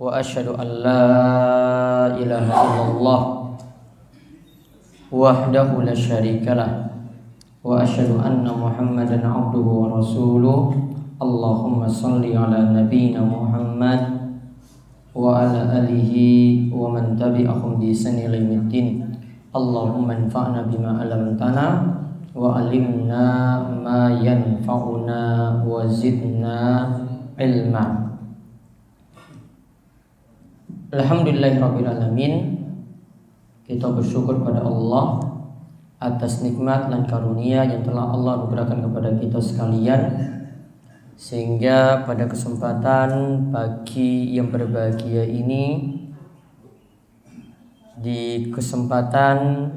wa asyhadu an la ilaha illallah wahdahu la syarikalah wa asyhadu anna Muhammadan abduhu wa rasuluh. Allahumma shalli ala nabiyyina Muhammad wa ala alihi wa man tabi'ahum bi ihsan ila yaumiddin. Allahumma anfa'na bima 'allamtana wa 'allimna ma yanfa'una wa zidna ilma. Alhamdulillahirabbil alamin. Kita bersyukur pada Allah atas nikmat dan karunia yang telah Allah berikan kepada kita sekalian, sehingga pada kesempatan pagi yang berbahagia ini, di kesempatan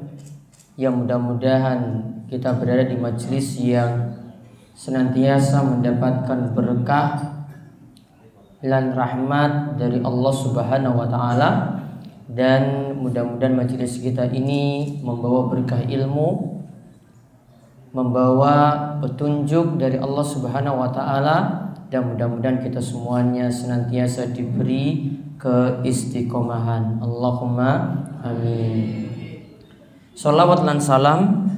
yang mudah-mudahan kita berada di majelis yang senantiasa mendapatkan berkah dan rahmat dari Allah Subhanahu wa taala, dan mudah-mudahan majelis kita ini membawa berkah ilmu, membawa petunjuk dari Allah Subhanahu wa taala, dan mudah-mudahan kita semuanya senantiasa diberi keistiqomahan. Allahumma amin. Shalawat dan salam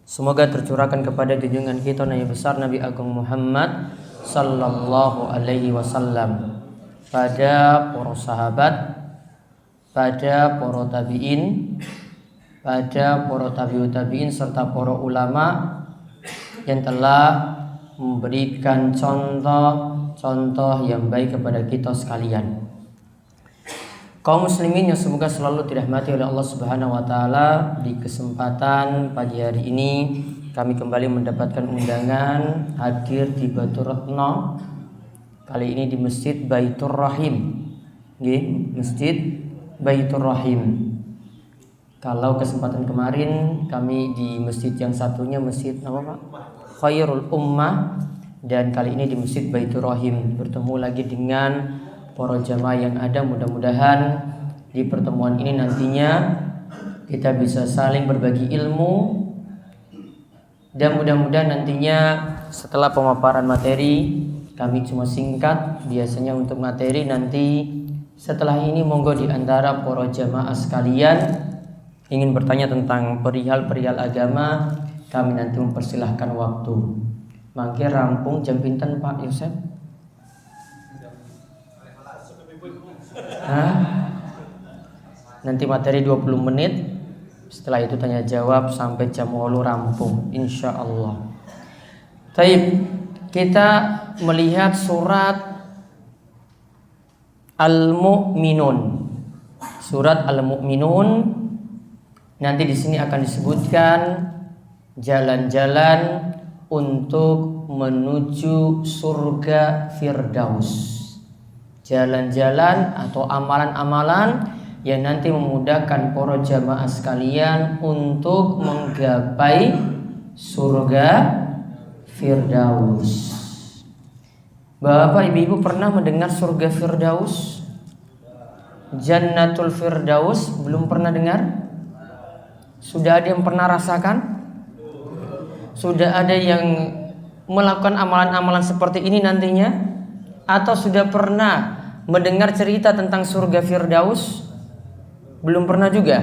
semoga tercurahkan kepada junjungan kita Nabi besar Nabi Agung Muhammad sallallahu alaihi wasallam, pada para sahabat, pada para tabi'in, pada para tabi'ut tabi'in, serta para ulama yang telah memberikan contoh-contoh yang baik kepada kita sekalian. Kaum muslimin yang semoga selalu dirahmati oleh Allah Subhanahu wa taala, di kesempatan pagi hari ini kami kembali mendapatkan undangan hadir di Baitur Retno. Kali ini di Masjid Baitur Rahim. Nggih, Masjid Baitur Rahim. Kalau kesempatan kemarin kami di masjid yang satunya, Masjid apa Pak? Khairul Ummah, dan kali ini di Masjid Baitur Rahim. Bertemu lagi dengan para jamaah yang ada. Mudah-mudahan di pertemuan ini nantinya kita bisa saling berbagi ilmu, dan mudah-mudahan nantinya setelah pemaparan materi, kami cuma singkat biasanya untuk materi, nanti setelah ini monggo di antara para jamaah sekalian ingin bertanya tentang perihal-perihal agama, kami nanti mempersilahkan waktu. Mangke rampung jam pinten Pak Yosef? Nanti materi 20 menit, setelah itu tanya jawab sampai jam 8 rampung insyaallah. Taib, kita melihat surat Al-Mu'minun. Surat Al-Mu'minun, nanti di sini akan disebutkan jalan-jalan untuk menuju surga Firdaus. Jalan-jalan atau amalan-amalan yang nanti memudahkan para jamaah sekalian untuk menggapai surga Firdaus. Bapak Ibu pernah mendengar surga Firdaus? Jannatul Firdaus belum pernah dengar? Sudah ada yang pernah rasakan? Sudah ada yang melakukan amalan-amalan seperti ini nantinya? Atau sudah pernah mendengar cerita tentang surga Firdaus? Belum pernah juga?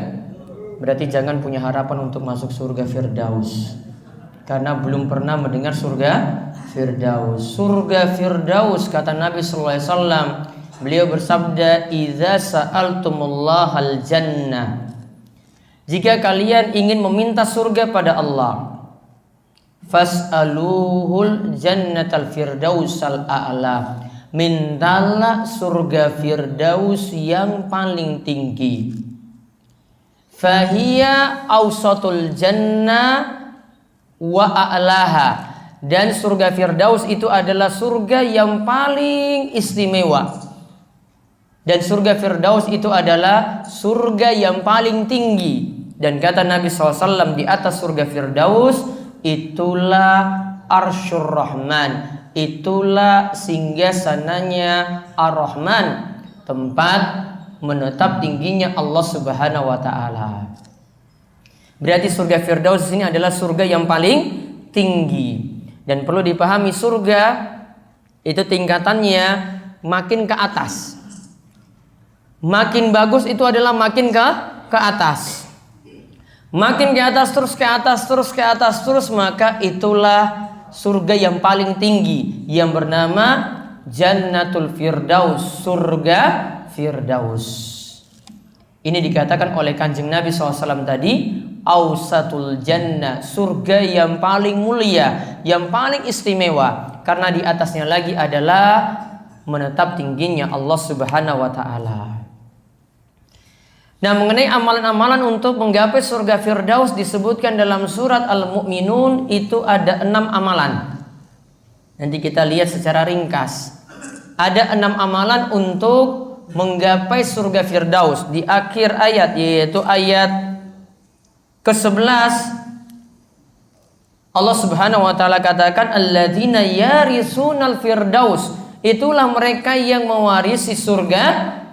Berarti jangan punya harapan untuk masuk surga Firdaus, karena belum pernah mendengar surga Firdaus. Surga Firdaus, kata Nabi sallallahu alaihi wasallam, beliau bersabda, "Idza sa'altumullahal jannah." Jika kalian ingin meminta surga pada Allah, fas'aluhul jannatal firdausal a'la. Mintalah surga Firdaus yang paling tinggi. Fahiya awsatul jannah wa a'laha. Dan surga Firdaus itu adalah surga yang paling istimewa. Dan surga Firdaus itu adalah surga yang paling tinggi. Dan kata Nabi SAW, di atas surga Firdaus itulah Arsyur Rahman, itulah singgasananya Ar-Rahman, tempat menetap tingginya Allah Subhanahu wa taala. Berarti surga Firdaus di sini adalah surga yang paling tinggi. Dan perlu dipahami, surga itu tingkatannya makin ke atas. Makin bagus itu adalah makin ke atas. Makin ke atas terus ke atas terus ke atas terus, maka itulah surga yang paling tinggi yang bernama Jannatul Firdaus, surga Firdaus. Ini dikatakan oleh Kanjeng Nabi SAW tadi, Ausatul Jannah, surga yang paling mulia, yang paling istimewa, karena di atasnya lagi adalah menetap tingginya Allah Subhanahu wa Ta'ala. Nah, mengenai amalan-amalan untuk menggapai surga Firdaus disebutkan dalam surat Al-Mu'minun, itu ada 6 amalan. Nanti kita lihat secara ringkas. Ada 6 amalan untuk menggapai surga Firdaus di akhir ayat, yaitu ayat ke-11. Allah Subhanahu wa Ta'ala katakan, alladzina yarisunal firdaus, itulah mereka yang mewarisi surga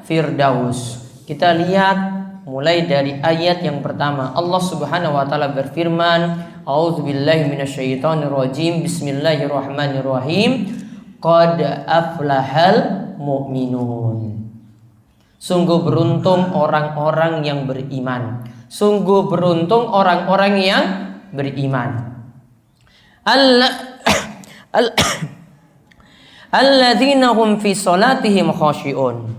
Firdaus. Kita lihat mulai dari ayat yang pertama. Allah Subhanahu wa Ta'ala berfirman, a'udzubillahi minasyaitonirrajim, bismillahirrahmanirrahim, qad aflahal mu'minun. Sungguh beruntung orang-orang yang beriman. Sungguh beruntung orang-orang yang beriman. Alladzina hum fi salatihim khashi'un.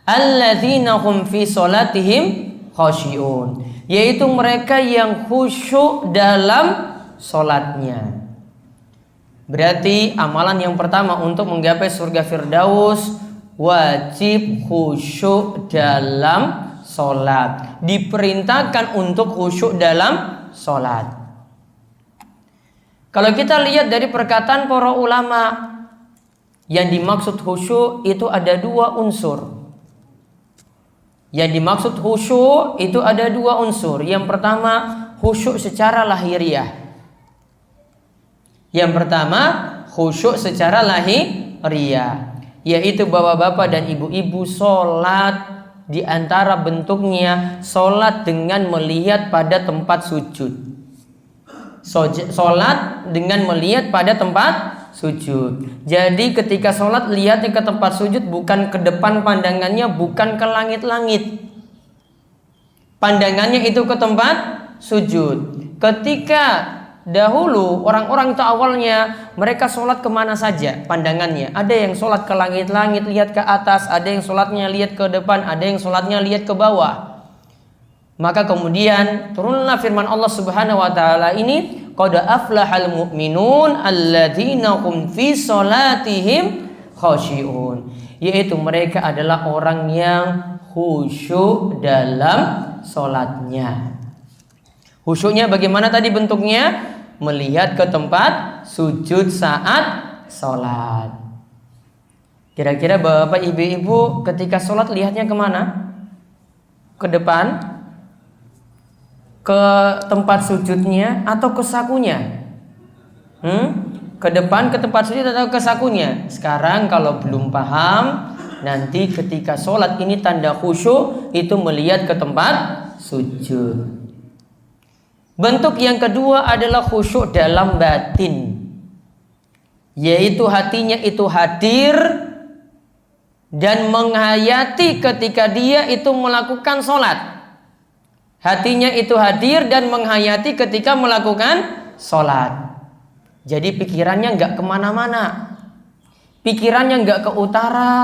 Alladzina hum fi salatihim khashi'un, yaitu mereka yang khusyuk dalam salatnya. Berarti amalan yang pertama untuk menggapai surga Firdaus, wajib khusyuk dalam sholat. Diperintahkan untuk khusyuk dalam sholat. Kalau kita lihat dari perkataan para ulama, yang dimaksud khusyuk itu ada 2 unsur. Yang dimaksud khusyuk itu ada 2 unsur. Yang pertama, khusyuk secara lahiriah. Yang pertama, khusyuk secara lahiriah, yaitu bapak-bapak dan ibu-ibu sholat, di antara bentuknya sholat dengan melihat pada tempat sujud. Sholat dengan melihat pada tempat sujud. Jadi ketika sholat lihatnya ke tempat sujud, bukan ke depan pandangannya, bukan ke langit-langit. Pandangannya itu ke tempat sujud. Ketika dahulu orang-orang itu awalnya mereka sholat kemana saja pandangannya. Ada yang sholat ke langit-langit lihat ke atas, ada yang sholatnya lihat ke depan, ada yang sholatnya lihat ke bawah. Maka kemudian turunlah firman Allah Subhanahu wa Ta'ala ini, qad aflahal mu'minun alladzina hum fi sholatihim khashi'un, yaitu mereka adalah orang yang khusyuk dalam sholatnya. Khusyuknya bagaimana tadi bentuknya? Melihat ke tempat sujud saat sholat. Kira-kira bapak ibu-ibu ketika sholat lihatnya kemana? Ke depan? Ke tempat sujudnya atau ke sakunya? Ke depan, ke tempat sujud atau ke sakunya? Sekarang kalau belum paham, nanti ketika sholat ini tanda khusyuk itu melihat ke tempat sujud. Bentuk yang kedua adalah khusyuk dalam batin, yaitu hatinya itu hadir dan menghayati ketika dia itu melakukan sholat. Hatinya itu hadir dan menghayati ketika melakukan sholat. Jadi pikirannya nggak kemana-mana, pikirannya nggak ke utara,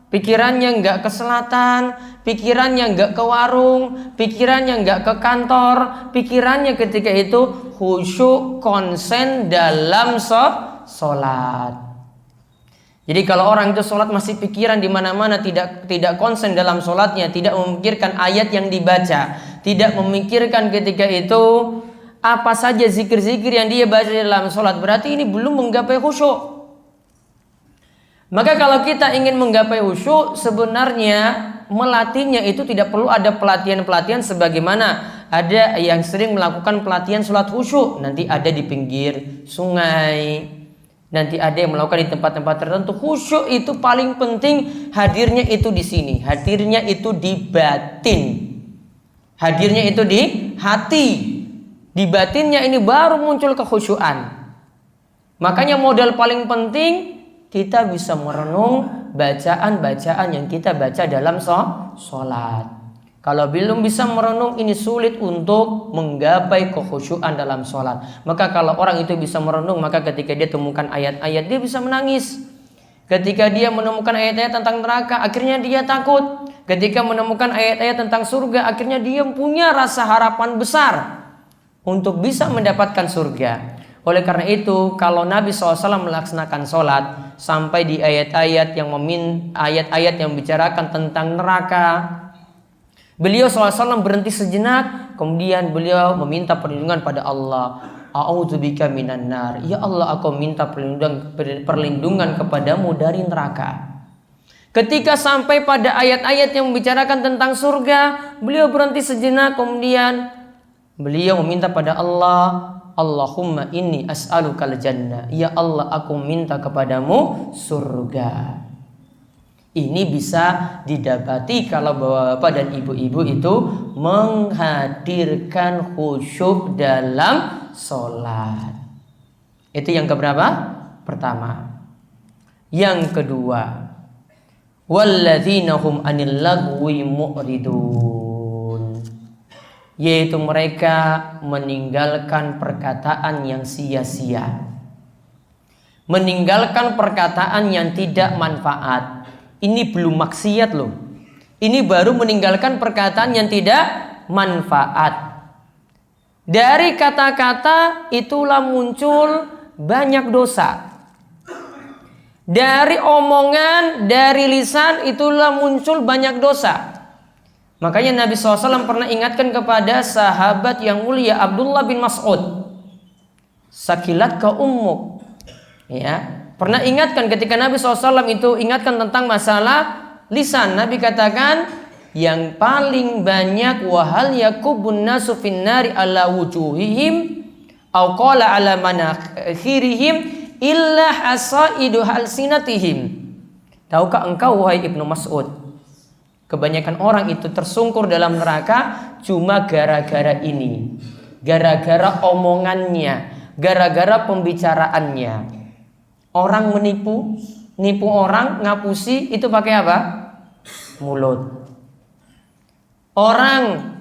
pikirannya nggak ke selatan, pikirannya nggak ke warung, pikirannya nggak ke kantor, pikirannya ketika itu khusyuk konsen dalam sholat. Jadi kalau orang itu sholat masih pikiran di mana-mana, tidak konsen dalam sholatnya, tidak memikirkan ayat yang dibaca, tidak memikirkan ketika itu apa saja zikir-zikir yang dia baca dalam sholat, berarti ini belum menggapai khusyuk. Maka kalau kita ingin menggapai khusyuk, sebenarnya melatihnya itu tidak perlu ada pelatihan-pelatihan sebagaimana ada yang sering melakukan pelatihan sholat khusyuk. Nanti ada di pinggir sungai, nanti ada yang melakukan di tempat-tempat tertentu. Khusyuk itu paling penting hadirnya itu di sini, hadirnya itu di batin, hadirnya itu di hati, di batinnya ini baru muncul kekhusyuan. Makanya modal paling penting kita bisa merenung bacaan-bacaan yang kita baca dalam sholat. Kalau belum bisa merenung, ini sulit untuk menggapai kekhusyuan dalam sholat. Maka kalau orang itu bisa merenung, maka ketika dia temukan ayat-ayat, dia bisa menangis. Ketika dia menemukan ayat-ayat tentang neraka, akhirnya dia takut. Ketika menemukan ayat-ayat tentang surga, akhirnya dia punya rasa harapan besar untuk bisa mendapatkan surga. Oleh karena itu, kalau Nabi SAW melaksanakan sholat sampai di ayat-ayat yang bicarakan tentang neraka, beliau SAW berhenti sejenak, kemudian beliau meminta perlindungan pada Allah. A'udzubika minan nar. Ya Allah, aku minta perlindungan kepadamu dari neraka. Ketika sampai pada ayat-ayat yang membicarakan tentang surga, beliau berhenti sejenak, kemudian beliau meminta pada Allah, Allahumma inni as'alukal jannah. Ya Allah, aku minta kepadamu surga. Ini bisa didapati kalau bapak-bapak dan ibu-ibu itu menghadirkan khusyuk dalam sholat. Itu yang keberapa? Pertama. Yang kedua, walladzina hum 'anil lagwi mu'ridun, yaitu mereka meninggalkan perkataan yang sia-sia, meninggalkan perkataan yang tidak manfaat. Ini belum maksiat loh. Ini baru meninggalkan perkataan yang tidak manfaat. Dari kata-kata itulah muncul banyak dosa. Dari omongan, dari lisan itulah muncul banyak dosa. Makanya Nabi SAW pernah ingatkan kepada sahabat yang mulia Abdullah bin Mas'ud, sakilat ka ummuk. Ya, pernah ingatkan ketika Nabi SAW itu ingatkan tentang masalah lisan. Nabi katakan, yang paling banyak wahal yakubun nasu finnari ala wujuhihim au qala ala manakhirihim illa hasaidu halsinatihim. Tahukah engkau wahai Ibnu Mas'ud, kebanyakan orang itu tersungkur dalam neraka cuma gara-gara ini, gara-gara omongannya, gara-gara pembicaraannya. Orang nipu orang, ngapusi itu pakai apa? Mulut. Orang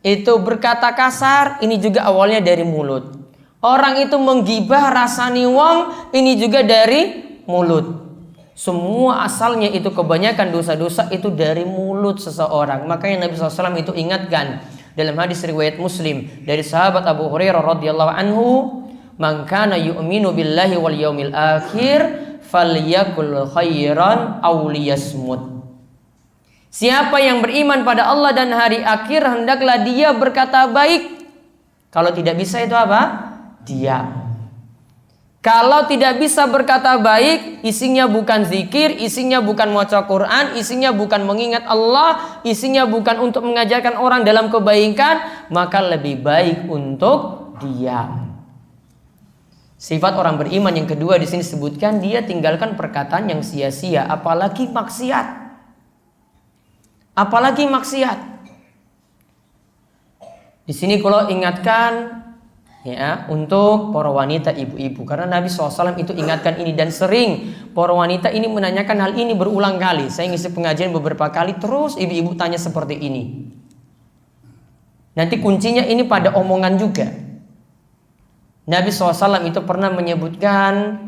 itu berkata kasar, ini juga awalnya dari mulut. Orang itu menggibah rasani wong, ini juga dari mulut. Semua asalnya itu kebanyakan dosa-dosa itu dari mulut seseorang. Makanya Nabi SAW itu ingatkan dalam hadis riwayat Muslim dari sahabat Abu Hurairah radhiyallahu anhu, man kana yu'minu billahi wal yaumil akhir falyakul khairan aw liyasmut. Siapa yang beriman pada Allah dan hari akhir, hendaklah dia berkata baik. Kalau tidak bisa itu apa? Diam. Kalau tidak bisa berkata baik, isinya bukan zikir, isinya bukan maca Quran, isinya bukan mengingat Allah, isinya bukan untuk mengajarkan orang dalam kebaikan, maka lebih baik untuk diam. Sifat orang beriman yang kedua di sini disebutkan, dia tinggalkan perkataan yang sia-sia, apalagi maksiat. Apalagi maksiat. Di sini kalau ingatkan ya untuk para wanita ibu-ibu, karena Nabi SAW itu ingatkan ini dan sering para wanita ini menanyakan hal ini berulang kali. Saya ngisi pengajian beberapa kali terus ibu-ibu tanya seperti ini. Nanti kuncinya ini pada omongan juga. Nabi SAW itu pernah menyebutkan,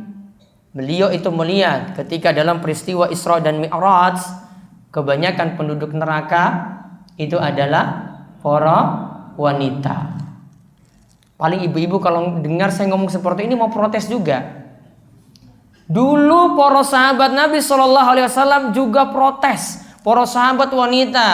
beliau itu melihat ketika dalam peristiwa Isra dan Mi'raj, kebanyakan penduduk neraka itu adalah para wanita. Paling ibu-ibu kalau dengar saya ngomong seperti ini mau protes juga. Dulu para sahabat Nabi SAW juga protes. Para sahabat wanita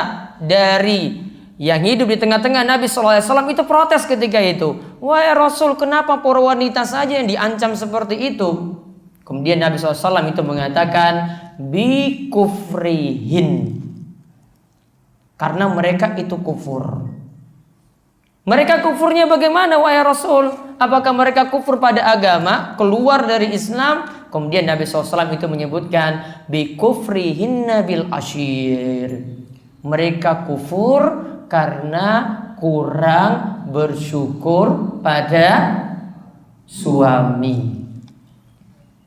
dari yang hidup di tengah-tengah Nabi SAW itu protes ketika itu. Wahai Rasul, kenapa para wanita saja yang diancam seperti itu? Kemudian Nabi SAW itu mengatakan, bi kufrihin, karena mereka itu kufur. Mereka kufurnya bagaimana wahai Rasul? Apakah mereka kufur pada agama, keluar dari Islam? Kemudian Nabi SAW itu menyebutkan, bi kufrihinna bil ashir, mereka kufur karena kurang bersyukur pada suami.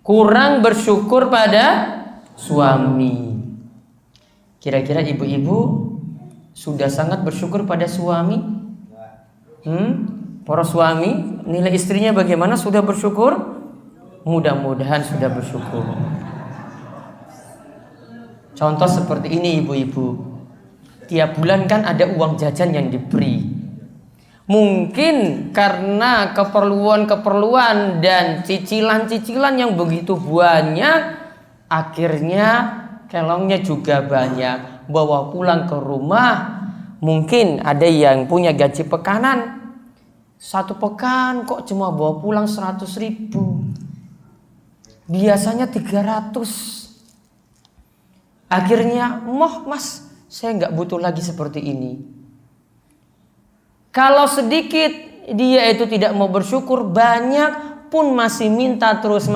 Kurang bersyukur pada suami. Kira-kira ibu-ibu sudah sangat bersyukur pada suami? Para suami, nilai istrinya bagaimana? Sudah bersyukur? Mudah-mudahan sudah bersyukur. Contoh seperti ini ibu-ibu. Tiap bulan kan ada uang jajan yang diberi. Mungkin karena keperluan-keperluan dan cicilan-cicilan yang begitu banyak, akhirnya kelongnya juga banyak. Bawa pulang ke rumah. Mungkin ada yang punya gaji pekanan. 1 pekan kok cuma bawa pulang 100.000. Biasanya 300. Akhirnya, mas, saya nggak butuh lagi seperti ini. Kalau sedikit dia itu tidak mau bersyukur, banyak pun masih minta terus,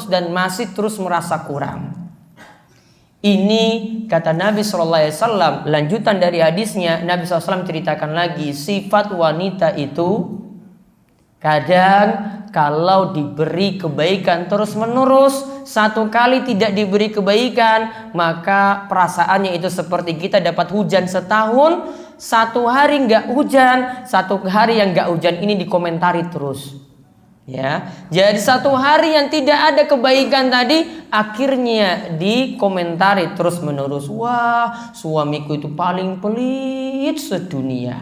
dan masih terus merasa kurang. Ini kata Nabi SAW, lanjutan dari hadisnya, Nabi SAW ceritakan lagi, sifat wanita itu kadang kalau diberi kebaikan terus menerus, 1 kali tidak diberi kebaikan, maka perasaannya itu seperti kita dapat hujan setahun, 1 hari nggak hujan, 1 hari yang nggak hujan ini dikomentari terus. Ya, jadi 1 hari yang tidak ada kebaikan tadi, akhirnya dikomentari terus menerus. Wah, suamiku itu paling pelit sedunia.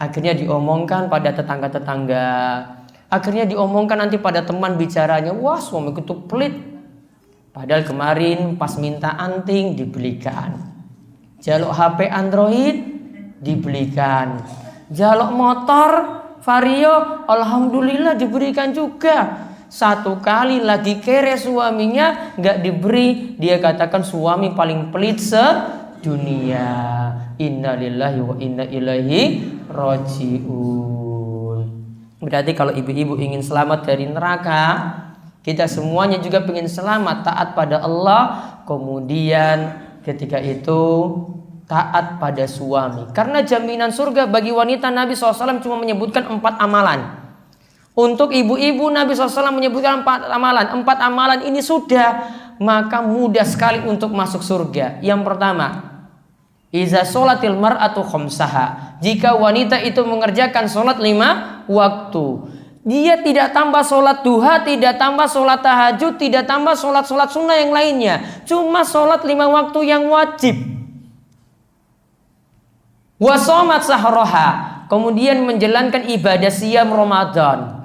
Akhirnya diomongkan pada tetangga-tetangga. Akhirnya diomongkan nanti pada teman bicaranya. Wah, suamiku itu pelit. Padahal kemarin pas minta anting dibelikan. Jaluk HP Android dibelikan. Jaluk motor Vario alhamdulillah diberikan juga. 1 kali lagi kere suaminya nggak diberi, dia katakan suami paling pelit sedunia. Innalillahi wa inna ilaihi rajiun. Berarti kalau ibu-ibu ingin selamat dari neraka, kita semuanya juga ingin selamat, taat pada Allah, kemudian ketika itu taat pada suami. Karena jaminan surga bagi wanita, Nabi SAW cuma menyebutkan 4 amalan. Untuk ibu-ibu Nabi SAW menyebutkan 4 amalan. 4 amalan ini sudah, maka mudah sekali untuk masuk surga. Yang pertama, iza sholatil mar'atu khamsaha. Jika wanita itu mengerjakan sholat 5 waktu, dia tidak tambah sholat duha, tidak tambah sholat tahajud, tidak tambah sholat-sholat sunnah yang lainnya, cuma sholat 5 waktu yang wajib. Wa shomat sahroha, kemudian menjalankan ibadah siam Ramadan,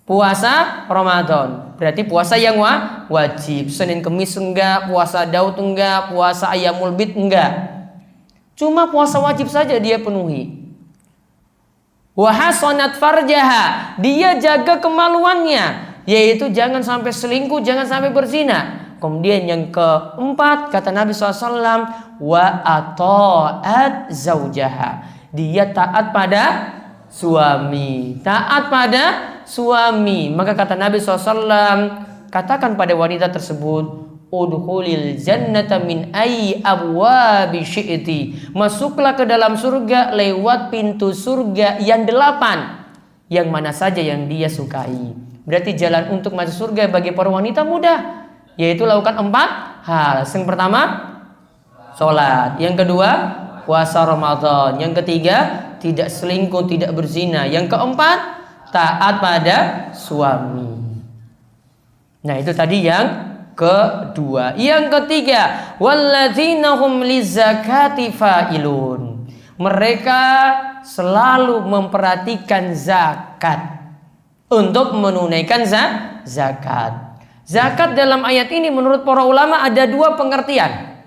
puasa Ramadan. Berarti puasa yang wajib. Senin Kemis enggak, puasa Daud enggak, puasa Ayyamul Bid enggak. Cuma puasa wajib saja dia penuhi. Wa hasanat farjaha, dia jaga kemaluannya, yaitu jangan sampai selingkuh, jangan sampai berzina. Kemudian yang keempat kata Nabi SAW, wa ata'at zaujaha, dia taat pada suami, taat pada suami. Maka kata Nabi SAW, katakan pada wanita tersebut, udkhulil jannata min ayyi abwabi syi'ti, masuklah ke dalam surga lewat pintu surga yang 8, yang mana saja yang dia sukai. Berarti jalan untuk masuk surga bagi para wanita mudah, yaitu lakukan 4 hal. Yang pertama, sholat. Yang kedua, puasa Ramadan. Yang ketiga, tidak selingkuh, tidak berzina. Yang keempat, taat pada suami. Nah, itu tadi yang kedua. Yang ketiga, walladzina hum lizakati fa'ilun, mereka selalu memperhatikan zakat, untuk menunaikan zakat. Zakat dalam ayat ini menurut para ulama ada 2 pengertian.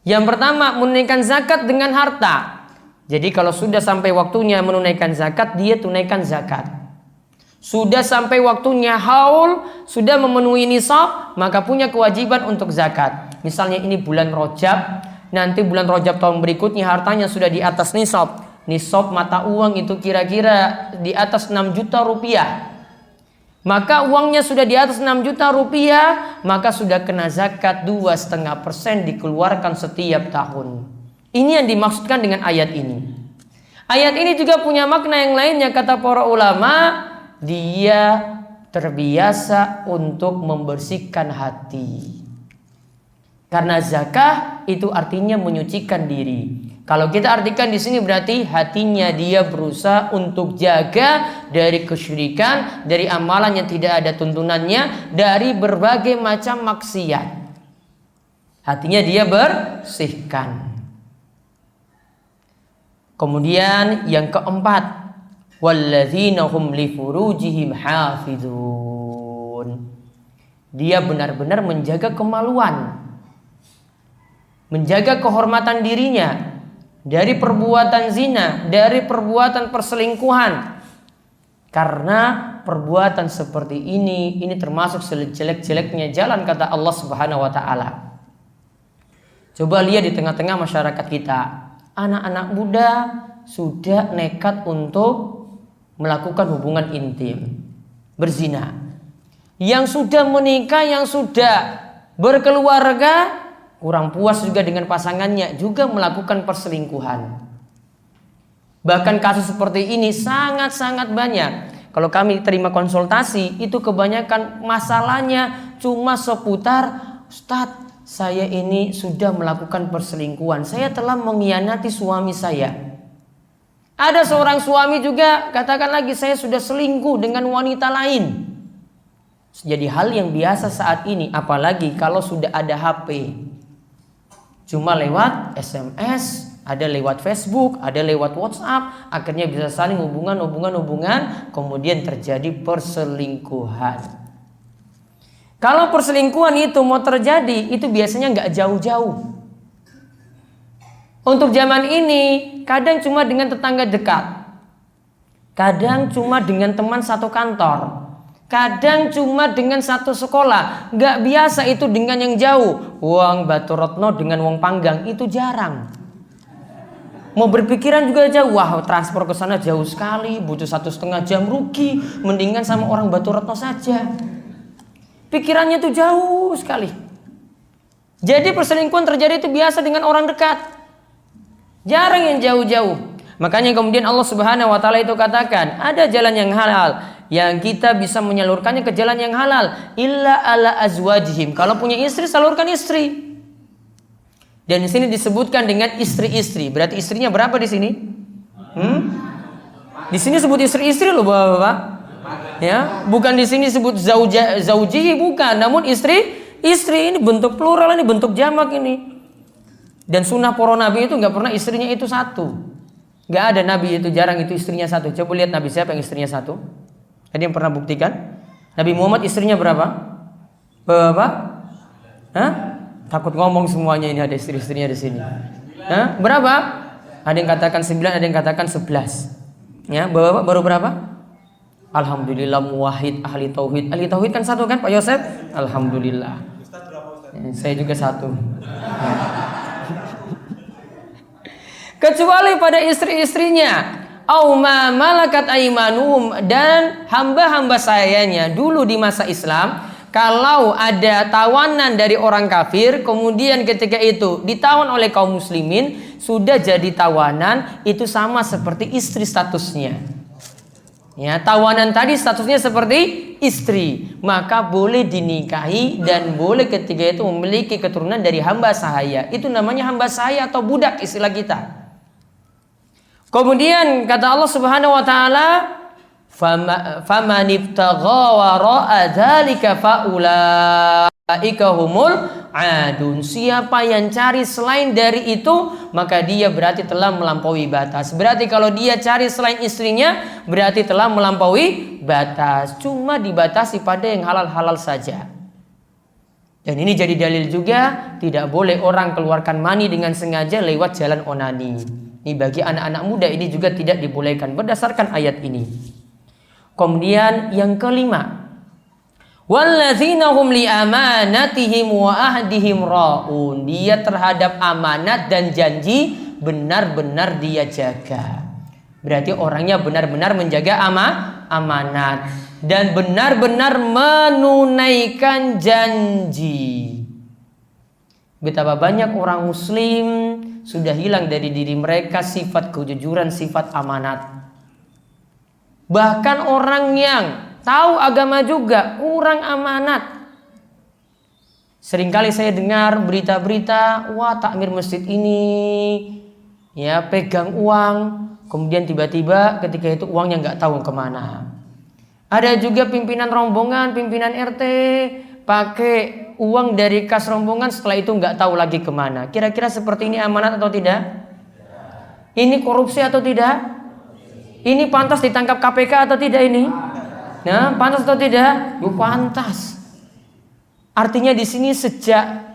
Yang pertama, menunaikan zakat dengan harta. Jadi kalau sudah sampai waktunya menunaikan zakat, dia tunaikan zakat. Sudah sampai waktunya haul, sudah memenuhi nisab, maka punya kewajiban untuk zakat. Misalnya ini bulan Rajab, nanti bulan Rajab tahun berikutnya hartanya sudah di atas nisab. Nisab mata uang itu kira-kira di atas 6 juta rupiah. Maka uangnya sudah di atas 6 juta rupiah, maka sudah kena zakat 2,5% dikeluarkan setiap tahun. Ini yang dimaksudkan dengan ayat ini. Ayat ini juga punya makna yang lainnya, kata para ulama. Dia terbiasa untuk membersihkan hati. Karena zakah itu artinya menyucikan diri. Kalau kita artikan di sini berarti hatinya dia berusaha untuk jaga dari kesyirikan, dari amalan yang tidak ada tuntunannya, dari berbagai macam maksiat. Hatinya dia bersihkan. Kemudian yang keempat, walladzina hum li furujihim hafizun. Dia benar-benar menjaga kemaluan, menjaga kehormatan dirinya dari perbuatan zina, dari perbuatan perselingkuhan. Karena perbuatan seperti ini termasuk sejelek-jeleknya jalan, kata Allah Subhanahu wa taala. Coba lihat di tengah-tengah masyarakat kita, anak-anak muda sudah nekat untuk melakukan hubungan intim, berzina. Yang sudah menikah, yang sudah berkeluarga, kurang puas juga dengan pasangannya, juga melakukan perselingkuhan. Bahkan kasus seperti ini sangat-sangat banyak. Kalau kami terima konsultasi, itu kebanyakan masalahnya cuma seputar, Ustadz, saya ini sudah melakukan perselingkuhan, saya telah mengkhianati suami saya. Ada seorang suami juga katakan lagi, saya sudah selingkuh dengan wanita lain. Jadi hal yang biasa saat ini, apalagi kalau sudah ada HP. Cuma lewat SMS, ada lewat Facebook, ada lewat WhatsApp, akhirnya bisa saling hubungan, kemudian terjadi perselingkuhan. Kalau perselingkuhan itu mau terjadi, itu biasanya nggak jauh-jauh. Untuk zaman ini, kadang cuma dengan tetangga dekat, kadang cuma dengan teman satu kantor, kadang cuma dengan satu sekolah. Gak biasa itu dengan yang jauh. Wong Batu Retno dengan Wong Panggang itu jarang. Mau berpikiran juga jauh. Wah, transport ke sana jauh sekali, butuh 1,5 jam, rugi. Mendingan sama orang Batu Retno saja. Pikirannya tuh jauh sekali. Jadi perselingkuhan terjadi itu biasa dengan orang dekat, jarang yang jauh-jauh. Makanya kemudian Allah Subhanahu wa taala itu katakan, ada jalan yang halal yang kita bisa menyalurkannya ke jalan yang halal, illa ala azwajihim. Kalau punya istri, salurkan istri. Dan di sini disebutkan dengan istri-istri. Berarti istrinya berapa di sini? Di sini sebut istri-istri loh, Bapak-bapak. Ya, bukan di sini sebut zaujihi, bukan, namun istri ini bentuk plural, ini bentuk jamak ini. Dan sunnah para nabi itu nggak pernah istrinya itu satu. Nggak ada nabi itu, jarang itu istrinya satu. Coba lihat nabi siapa yang istrinya satu? Ada yang pernah buktikan? Nabi Muhammad istrinya berapa? Bapak? Hah? Takut ngomong semuanya, ini ada istri-istrinya di sini. Hah? Berapa? Ada yang katakan 9, ada yang katakan 11. Ya, Bapak baru berapa? Alhamdulillah, muwahhid, ahli tauhid. Ahli tauhid kan satu kan, Pak Yosef? Alhamdulillah. Saya juga satu. Ya. Kecuali pada istri-istrinya, au ma malakat aimanuhum, dan hamba-hamba sayanya dulu di masa Islam, kalau ada tawanan dari orang kafir, kemudian ketika itu ditawan oleh kaum muslimin, sudah jadi tawanan, itu sama seperti istri statusnya. Ya, tawanan tadi statusnya seperti istri, maka boleh dinikahi dan boleh ketika itu memiliki keturunan dari hamba sahaya. Itu namanya hamba sahaya atau budak istilah kita. Kemudian kata Allah Subhanahu wa taala, faman ibtagha wara'a dzalika faulaika humul adun. Siapa yang cari selain dari itu, maka dia berarti telah melampaui batas. Berarti kalau dia cari selain istrinya, berarti telah melampaui batas. Cuma dibatasi pada yang halal-halal saja. Dan ini jadi dalil juga, tidak boleh orang keluarkan mani dengan sengaja lewat jalan onani. Ini bagi anak-anak muda ini juga tidak dibolehkan berdasarkan ayat ini. Kemudian yang kelima, walladzina hum li amanatihim wa ahdihim raun. Dia terhadap amanat dan janji benar-benar dia jaga. Berarti orangnya benar-benar menjaga amanat dan benar-benar menunaikan janji. Betapa banyak orang muslim sudah hilang dari diri mereka sifat kejujuran, sifat amanat. Bahkan orang yang tahu agama juga, kurang amanat. Seringkali saya dengar berita-berita, wah takmir masjid ini ya pegang uang, kemudian tiba-tiba ketika itu uangnya nggak tahu kemana. Ada juga pimpinan rombongan, pimpinan RT pakai uang dari kas rombongan, setelah itu nggak tahu lagi kemana. Kira-kira seperti ini amanat atau tidak? Ini korupsi atau tidak? Ini pantas ditangkap KPK atau tidak ini? Nah, pantas atau tidak? Pantas. Artinya di sini sejak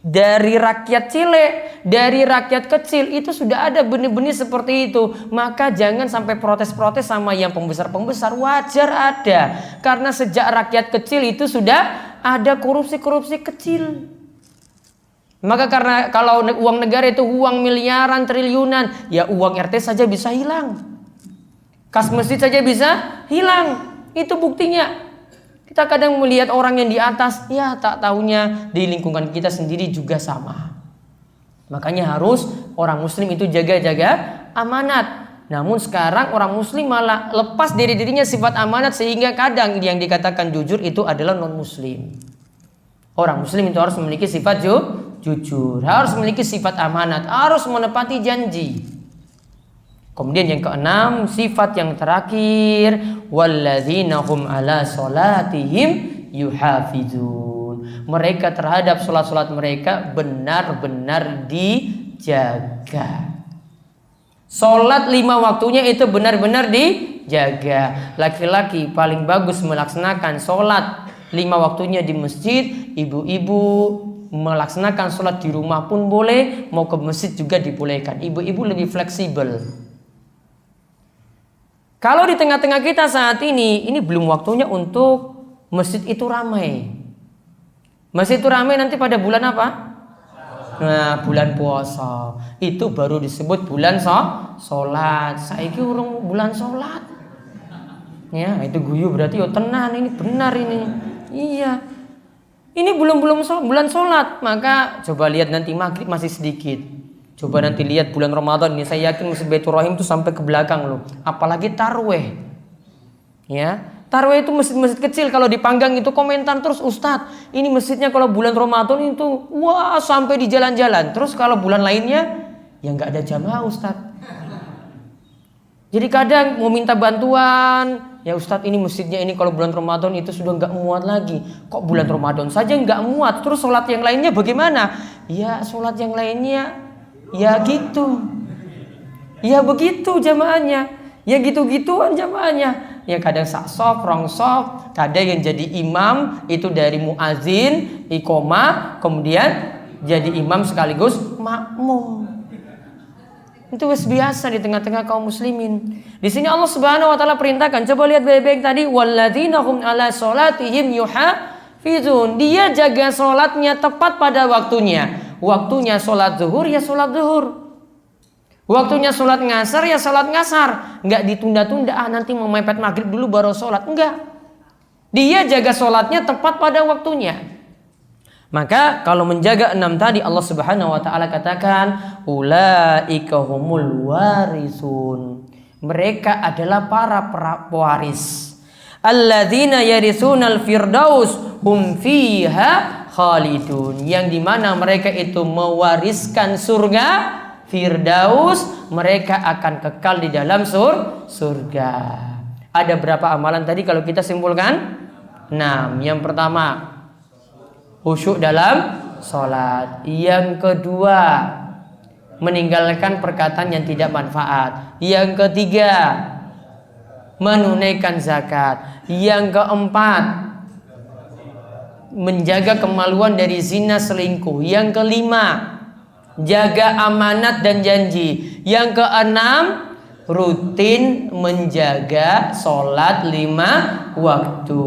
dari rakyat cilik, dari rakyat kecil itu sudah ada benih-benih seperti itu. Maka jangan sampai protes-protes sama yang pembesar-pembesar. Wajar ada, karena sejak rakyat kecil itu sudah ada korupsi-korupsi kecil. Maka karena kalau uang negara itu uang miliaran, triliunan, ya uang RT saja bisa hilang, kas masjid saja bisa hilang. Itu buktinya. Kita kadang melihat orang yang di atas, ya tak tahunya di lingkungan kita sendiri juga sama. Makanya harus orang muslim itu jaga-jaga amanat. Namun sekarang orang muslim malah lepas dari dirinya sifat amanat, sehingga kadang yang dikatakan jujur itu adalah non muslim. Orang muslim itu harus memiliki sifat jujur, harus memiliki sifat amanat, harus menepati janji. Kemudian yang keenam, sifat yang terakhir, walladzina hum ala sholatihim yuhafizun. Mereka terhadap sholat-sholat mereka benar-benar dijaga. Sholat 5 waktunya itu benar-benar dijaga. Laki-laki paling bagus melaksanakan sholat 5 waktunya di masjid. Ibu-ibu melaksanakan sholat di rumah pun boleh, mau ke masjid juga dibolehkan. Ibu-ibu lebih fleksibel. Kalau di tengah-tengah kita saat ini belum waktunya untuk masjid itu ramai. Masjid itu ramai nanti pada bulan apa? Nah, bulan puasa. Itu baru disebut bulan sholat. Saiki urung bulan sholat. Ya, itu guyu berarti tenan, ini benar ini. Iya. Ini belum bulan sholat. Maka coba lihat nanti maghrib masih sedikit. Coba nanti lihat bulan Ramadan ini, saya yakin Masjid Baitur Rahim itu sampai ke belakang loh. Apalagi tarweh. Ya, tarweh itu masjid-masjid kecil kalau dipanggang itu komentar terus, Ustadz, ini masjidnya kalau bulan Ramadan itu wah sampai di jalan-jalan. Terus kalau bulan lainnya ya nggak ada jamaah, Ustadz. Jadi kadang mau minta bantuan, ya Ustadz ini masjidnya ini kalau bulan Ramadan itu sudah nggak muat lagi. Kok bulan Ramadan saja nggak muat? Terus sholat yang lainnya bagaimana? Ya sholat yang lainnya ya gitu, ya begitu jamaahnya, ya gitu-gituan jamaahnya. Ya kadang saksop, rongsop, kadang yang jadi imam itu dari muazin, iqomah, kemudian jadi imam sekaligus makmum. Itu biasa di tengah-tengah kaum muslimin. Di sini Allah Subhanahu wa taala perintahkan, coba lihat baik-baik tadi, walladzina hum ala sholatihim yuhafizun. Dia jaga sholatnya tepat pada waktunya. Waktunya sholat zuhur ya sholat zuhur, waktunya sholat ngasar ya sholat ngasar. Enggak ditunda-tunda, nanti mau mepet maghrib dulu baru sholat. Enggak, dia jaga sholatnya tepat pada waktunya. Maka kalau menjaga 6 tadi, Allah Subhanahu wa taala katakan ulaika humul warisun. Mereka adalah para pewaris. Alladzina yarisunal firdaus hum fiha khalidun, yang dimana mereka itu mewariskan surga Firdaus, mereka akan kekal di dalam surga. Ada berapa amalan tadi kalau kita simpulkan? 6. Yang pertama, khusyuk dalam sholat. Yang kedua, meninggalkan perkataan yang tidak manfaat. Yang ketiga, menunaikan zakat. Yang keempat, menjaga kemaluan dari zina selingkuh. Yang kelima, jaga amanat dan janji. Yang keenam, rutin menjaga sholat 5 waktu.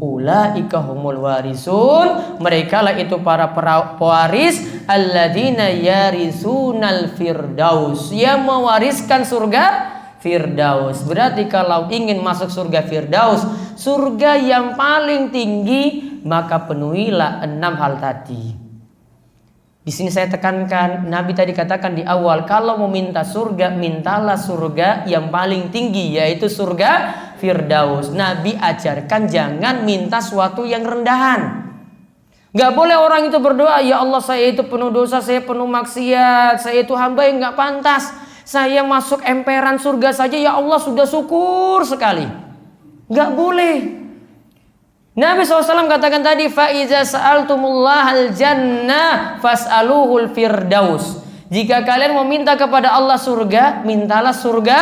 Ulaika humul warisun, mereka lah itu para pewaris. Alladzina yarisunal firdaus, yang mewariskan surga Firdaus. Berarti kalau ingin masuk surga Firdaus, surga yang paling tinggi, maka penuhilah 6 hal tadi. Di sini saya tekankan, Nabi tadi katakan di awal, kalau mau minta surga, mintalah surga yang paling tinggi, yaitu surga firdaus. Nabi ajarkan jangan minta suatu yang rendahan. Gak boleh orang itu berdoa, ya Allah saya itu penuh dosa, saya penuh maksiat, saya itu hamba yang gak pantas, saya masuk emperan surga saja ya Allah sudah syukur sekali. Gak boleh. Nabi SAW katakan tadi, فَإِذَا سَأَلْتُمُ اللَّهَ الْجَنَّةَ فَاسْأَلُوهُ الْفِرْدَوْسِ. Jika kalian mau minta kepada Allah surga, mintalah surga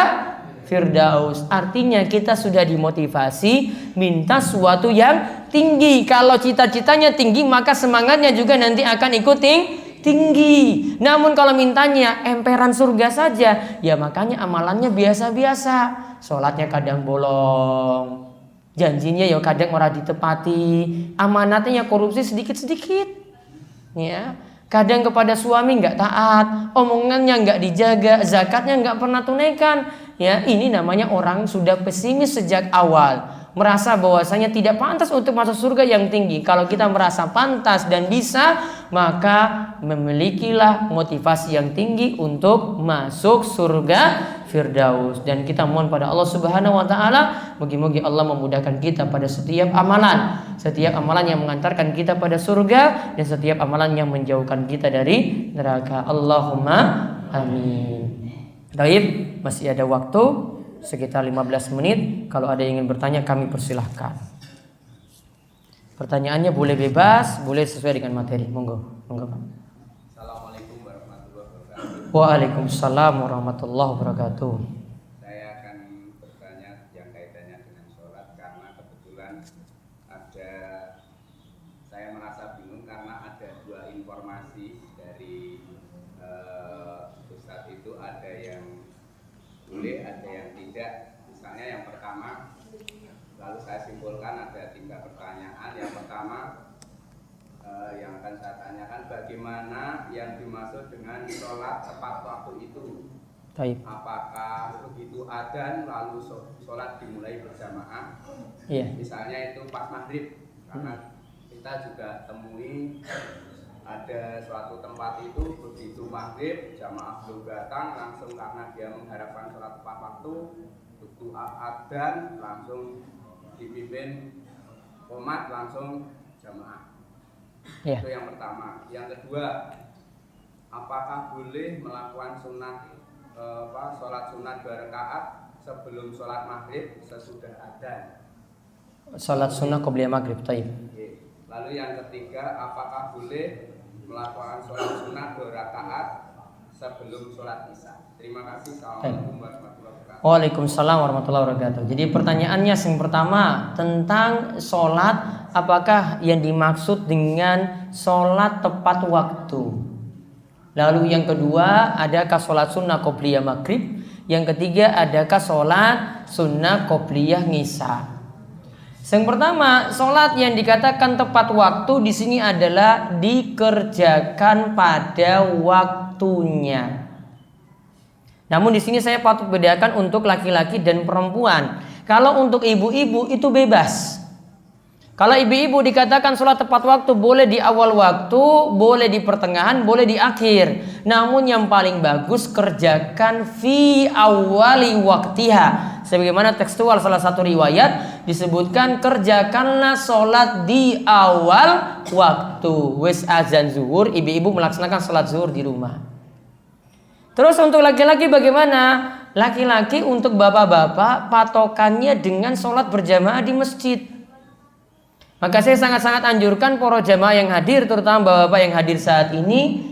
Firdaus. Artinya kita sudah dimotivasi minta sesuatu yang tinggi. Kalau cita-citanya tinggi, maka semangatnya juga nanti akan ikut tinggi. Namun kalau mintanya emperan surga saja, ya makanya amalannya biasa-biasa. Sholatnya kadang bolong, janjinya ya kadang ora ditepati, amanatnya korupsi sedikit-sedikit, ya. Kadang kepada suami nggak taat, omongannya nggak dijaga, zakatnya nggak pernah tunaikan. Ya, ini namanya orang sudah pesimis sejak awal, merasa bahwasanya tidak pantas untuk masuk surga yang tinggi. Kalau kita merasa pantas dan bisa, maka memilikilah motivasi yang tinggi untuk masuk surga Firdaus. Dan kita mohon pada Allah Subhanahu wa taala, moga-moga Allah memudahkan kita pada setiap amalan yang mengantarkan kita pada surga dan setiap amalan yang menjauhkan kita dari neraka. Allahumma amin. Baik, masih ada waktu sekitar 15 menit. Kalau ada yang ingin bertanya kami persilahkan. Pertanyaannya boleh bebas, boleh sesuai dengan materi. Monggo, Pak. Assalamualaikum warahmatullahi wabarakatuh. Waalaikumsalam warahmatullahi wabarakatuh. Saya akan bertanya yang kaitannya dengan sholat karena kebetulan saya merasa bingung karena ada dua informasi dari Ustadz itu, ada yang boleh, ada yang tidak. Misalnya yang pertama, lalu saya simpulkan ada 3 pertanyaan. Yang pertama, yang akan saya tanyakan, bagaimana yang dimaksud dengan sholat tepat waktu itu? Baik. Apakah begitu adzan lalu sholat dimulai berjamaah? Iya. Misalnya itu pas maghrib, karena kita juga temui ada suatu tempat itu begitu maghrib jamaah belum datang, langsung karena dia mengharapkan sholat tepat waktu, begitu adzan langsung dipimpin qomat langsung jamaah. Yeah. Itu yang pertama. Yang kedua, apakah boleh melakukan sholat sunat 2 rakaat sebelum sholat maghrib sesudah adzan? Sholat sunnah qobliyah maghrib, taib. Lalu yang ketiga, apakah boleh melakukan sholat sunat 2 rakaat sebelum sholat isya? Terima kasih. Assalamualaikum warahmatullahi wabarakatuh. Waalaikumsalam warahmatullahi wabarakatuh. Jadi pertanyaannya yang pertama tentang sholat, apakah yang dimaksud dengan sholat tepat waktu? Lalu yang kedua, adakah sholat sunnah qobliyah maghrib? Yang ketiga, adakah sholat sunnah qobliyah isya? Yang pertama, sholat yang dikatakan tepat waktu di sini adalah dikerjakan pada waktunya. Namun di sini saya patut bedakan untuk laki-laki dan perempuan. Kalau untuk ibu-ibu itu bebas. Kalau ibu-ibu dikatakan sholat tepat waktu, boleh di awal waktu, boleh di pertengahan, boleh di akhir. Namun yang paling bagus kerjakan fi awali waktiha. Sebagaimana tekstual salah satu riwayat disebutkan, kerjakanlah sholat di awal waktu. Wes azan zuhur, ibu-ibu melaksanakan sholat zuhur di rumah. Terus untuk laki-laki bagaimana? Laki-laki untuk bapak-bapak patokannya dengan sholat berjamaah di masjid. Maka saya sangat-sangat anjurkan para jamaah yang hadir, terutama bapak-bapak yang hadir saat ini,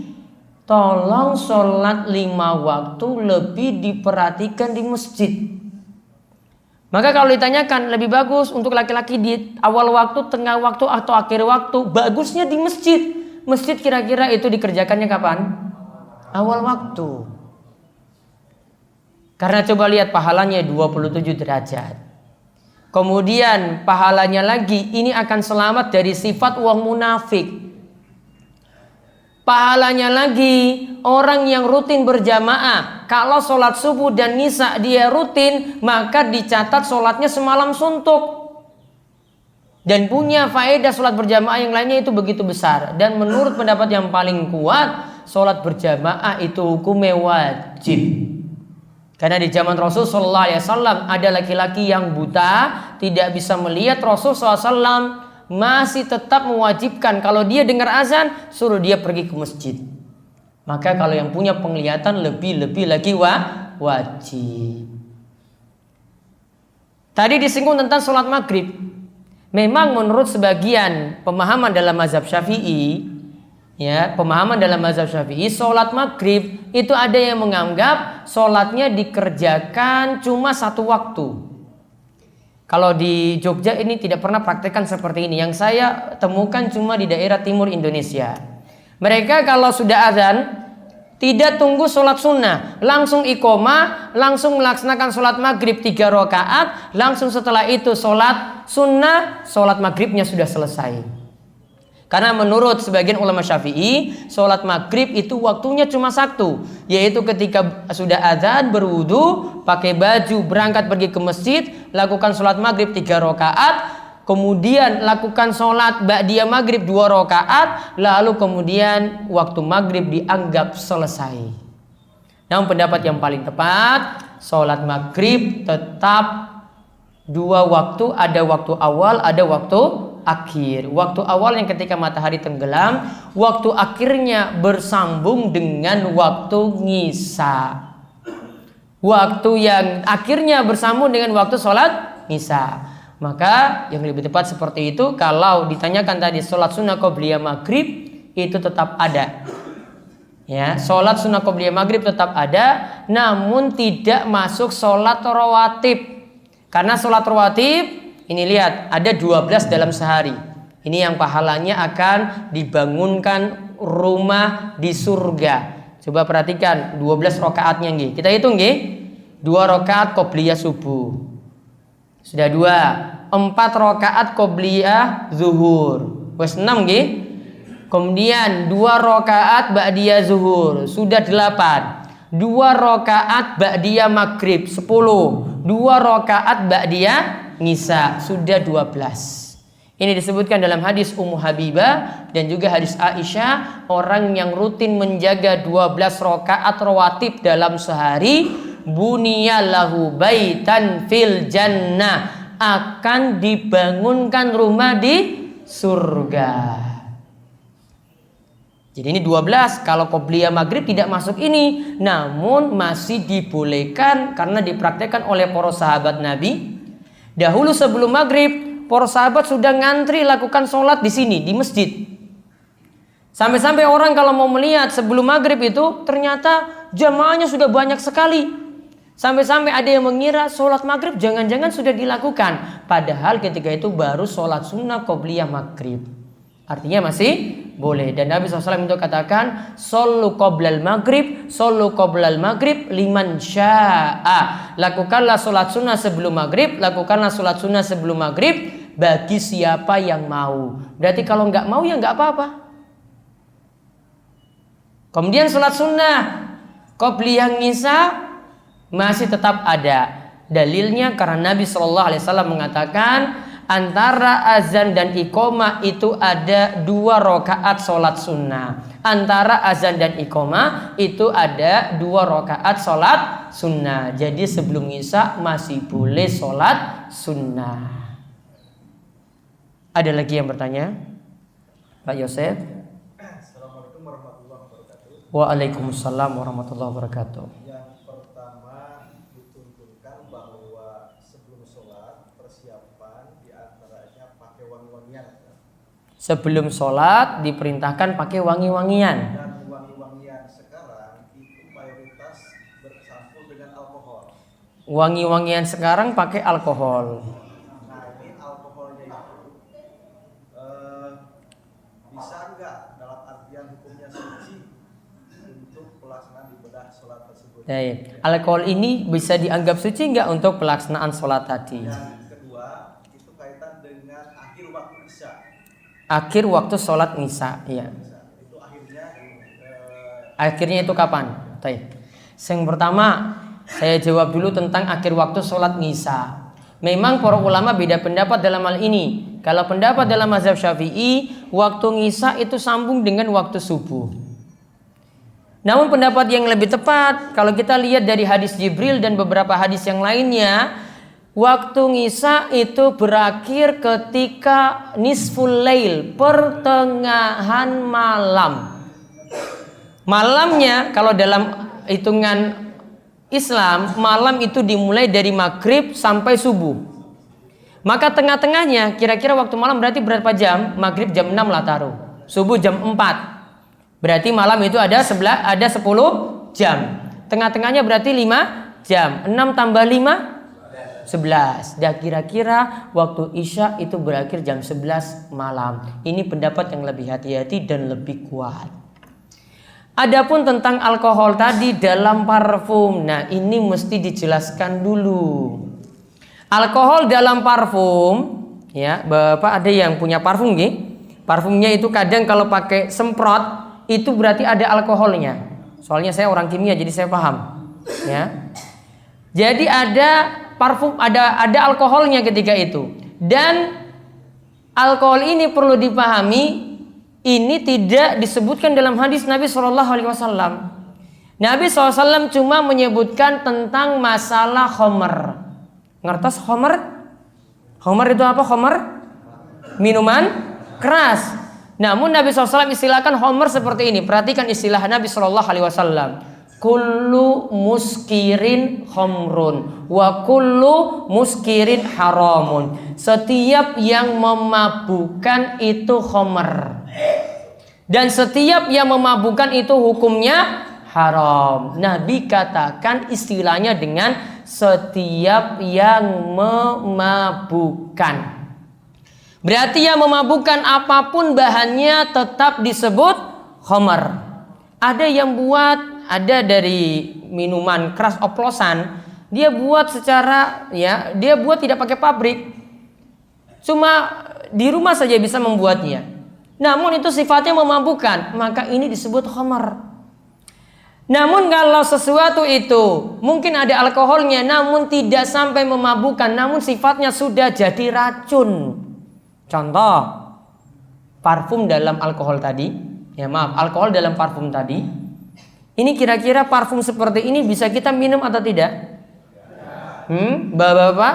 tolong sholat 5 waktu lebih diperhatikan di masjid. Maka kalau ditanyakan lebih bagus untuk laki-laki di awal waktu, tengah waktu, atau akhir waktu, bagusnya di masjid. Masjid kira-kira itu dikerjakannya kapan? Awal waktu. Karena coba lihat pahalanya 27 derajat. Kemudian pahalanya lagi, ini akan selamat dari sifat wong munafik. Pahalanya lagi, orang yang rutin berjamaah, kalau sholat subuh dan isya dia rutin, maka dicatat sholatnya semalam suntuk. Dan punya faedah sholat berjamaah yang lainnya itu begitu besar. Dan menurut pendapat yang paling kuat, sholat berjamaah itu hukumnya wajib. Karena di zaman Rasul sallallahu alaihi wasallam ada laki-laki yang buta, tidak bisa melihat. Rasul sallallahu alaihi wasallam masih tetap mewajibkan kalau dia dengar azan, suruh dia pergi ke masjid. Maka kalau yang punya penglihatan lebih lagi wajib. Tadi disinggung tentang sholat maghrib. Memang menurut sebagian pemahaman dalam mazhab Syafi'i, sholat maghrib itu ada yang menganggap sholatnya dikerjakan cuma satu waktu. Kalau di Jogja ini tidak pernah praktekkan seperti ini. Yang saya temukan cuma di daerah timur Indonesia. Mereka kalau sudah azan tidak tunggu sholat sunnah, langsung iqomah, langsung melaksanakan sholat maghrib 3 rakaat, langsung setelah itu sholat sunnah, sholat maghribnya sudah selesai. Karena menurut sebagian ulama Syafi'i, sholat maghrib itu waktunya cuma satu, yaitu ketika sudah azan, berwudu, pakai baju, berangkat pergi ke masjid, lakukan sholat maghrib 3 rakaat, kemudian lakukan sholat ba'diyah maghrib 2 rakaat, lalu kemudian waktu maghrib dianggap selesai. Namun pendapat yang paling tepat, sholat maghrib tetap 2 waktu, ada waktu awal, ada waktu akhir. Waktu awal yang ketika matahari tenggelam, waktu akhirnya bersambung dengan waktu ngisa. Waktu yang akhirnya bersambung dengan waktu sholat ngisa. Maka yang lebih tepat seperti itu. Kalau ditanyakan tadi sholat sunnah qobliyah maghrib itu tetap ada. Ya, sholat sunnah qobliyah maghrib tetap ada, namun tidak masuk sholat rawatib. Karena sholat rawatib ini lihat ada 12 dalam sehari. Ini yang pahalanya akan dibangunkan rumah di surga. Coba perhatikan 12 rakaatnya nggih. Kita hitung nggih. 2 rakaat qobliyah subuh. Sudah 2. 4 rakaat qobliyah zuhur. Wes 6 nggih. Kemudian 2 rakaat ba'diyah zuhur. Sudah 8. 2 rakaat ba'diyah maghrib 10. 2 rakaat ba'diyah ngisa sudah 12. Ini disebutkan dalam hadis Ummu Habibah dan juga hadis Aisyah, orang yang rutin menjaga 12 rakaat rawatib dalam sehari, buniyallahu baitan fil jannah, akan dibangunkan rumah di surga. Jadi ini 12. Kalau qobliyah maghrib tidak masuk ini, namun masih dibolehkan karena dipraktekkan oleh para sahabat Nabi. Dahulu sebelum maghrib, para sahabat sudah ngantri lakukan sholat di sini, di masjid. Sampai-sampai orang kalau mau melihat sebelum maghrib itu, ternyata jamaahnya sudah banyak sekali. Sampai-sampai ada yang mengira sholat maghrib jangan-jangan sudah dilakukan. Padahal ketika itu baru sholat sunnah qobliyah maghrib. Artinya masih boleh. Dan Nabi SAW itu katakan, Sallu qoblal maghrib, sallu qoblal maghrib liman sya'a. Lakukanlah sholat sunnah sebelum maghrib, lakukanlah sholat sunnah sebelum maghrib bagi siapa yang mau. Berarti kalau nggak mau ya nggak apa-apa. Kemudian sholat sunnah qobliyah ngisa masih tetap ada. Dalilnya karena Nabi SAW mengatakan, antara azan dan iqomah itu ada 2 rakaat sholat sunnah. Antara azan dan iqomah itu ada 2 rakaat sholat sunnah. Jadi sebelum isya masih boleh sholat sunnah. Ada lagi yang bertanya? Pak Yosef. Assalamualaikum warahmatullahi wabarakatuh. Waalaikumsalam warahmatullahi wabarakatuh. Yang pertama dituntunkan bahwa sebelum sholat persiapan diantaranya pakai wangi-wangian. Sebelum sholat diperintahkan pakai wangi-wangian. Dan wangi-wangian sekarang itu mayoritas bercampur dengan alkohol. Wangi-wangian sekarang pakai alkohol. Nah ini alkoholnya itu bisa enggak dalam artian hukumnya suci untuk pelaksanaan ibadah sholat tersebut? Baik. Alkohol ini bisa dianggap suci enggak untuk pelaksanaan sholat tadi? Yang kedua itu kaitan dengan akhir waktu isya. Akhir waktu sholat isya, ya. Itu Akhirnya itu kapan? Baik. Yang pertama, saya jawab dulu tentang akhir waktu sholat isya. Memang para ulama beda pendapat dalam hal ini. Kalau pendapat dalam mazhab Syafi'i, waktu isya itu sambung dengan waktu subuh. Namun pendapat yang lebih tepat kalau kita lihat dari hadis Jibril dan beberapa hadis yang lainnya, waktu Isya itu berakhir ketika nisful lail, pertengahan malam. Malamnya kalau dalam hitungan Islam, malam itu dimulai dari maghrib sampai subuh. Maka tengah-tengahnya kira-kira waktu malam berarti berapa jam? Maghrib jam 6 lah taruh. Subuh jam 4. Berarti malam itu ada 10 jam. Tengah-tengahnya berarti 5 jam. 6 tambah 5 11. Dan kira-kira waktu Isya itu berakhir jam 11 malam. Ini pendapat yang lebih hati-hati dan lebih kuat. Adapun tentang alkohol tadi dalam parfum, nah ini mesti dijelaskan dulu. Alkohol dalam parfum, ya Bapak ada yang punya parfum nggih? Parfumnya itu kadang kalau pakai semprot itu berarti ada alkoholnya. Soalnya saya orang kimia jadi saya paham, ya. Jadi ada parfum, ada alkoholnya ketika itu. Dan alkohol ini perlu dipahami, ini tidak disebutkan dalam hadis Nabi SAW. Nabi SAW cuma menyebutkan tentang masalah khamr. Ngertos khamr? Khamr itu apa? Khamr? Minuman keras. Namun Nabi SAW istilahkan khamr seperti ini. Perhatikan istilah Nabi SAW. Kullu muskirin khamrun wa kullu muskirin haramun. Setiap yang memabukkan itu khamr. Dan setiap yang memabukkan itu hukumnya haram. Nabi katakan istilahnya dengan setiap yang memabukkan. Berarti yang memabukkan apapun bahannya tetap disebut khamr. Ada yang buat, ada dari minuman keras oplosan, dia buat secara dia buat tidak pakai pabrik. Cuma di rumah saja bisa membuatnya. Namun itu sifatnya memabukkan, maka ini disebut khamr. Namun kalau sesuatu itu mungkin ada alkoholnya namun tidak sampai memabukkan, namun sifatnya sudah jadi racun. Contoh, parfum dalam alkohol tadi, alkohol dalam parfum tadi. Ini kira-kira parfum seperti ini bisa kita minum atau tidak? Bapak-bapak,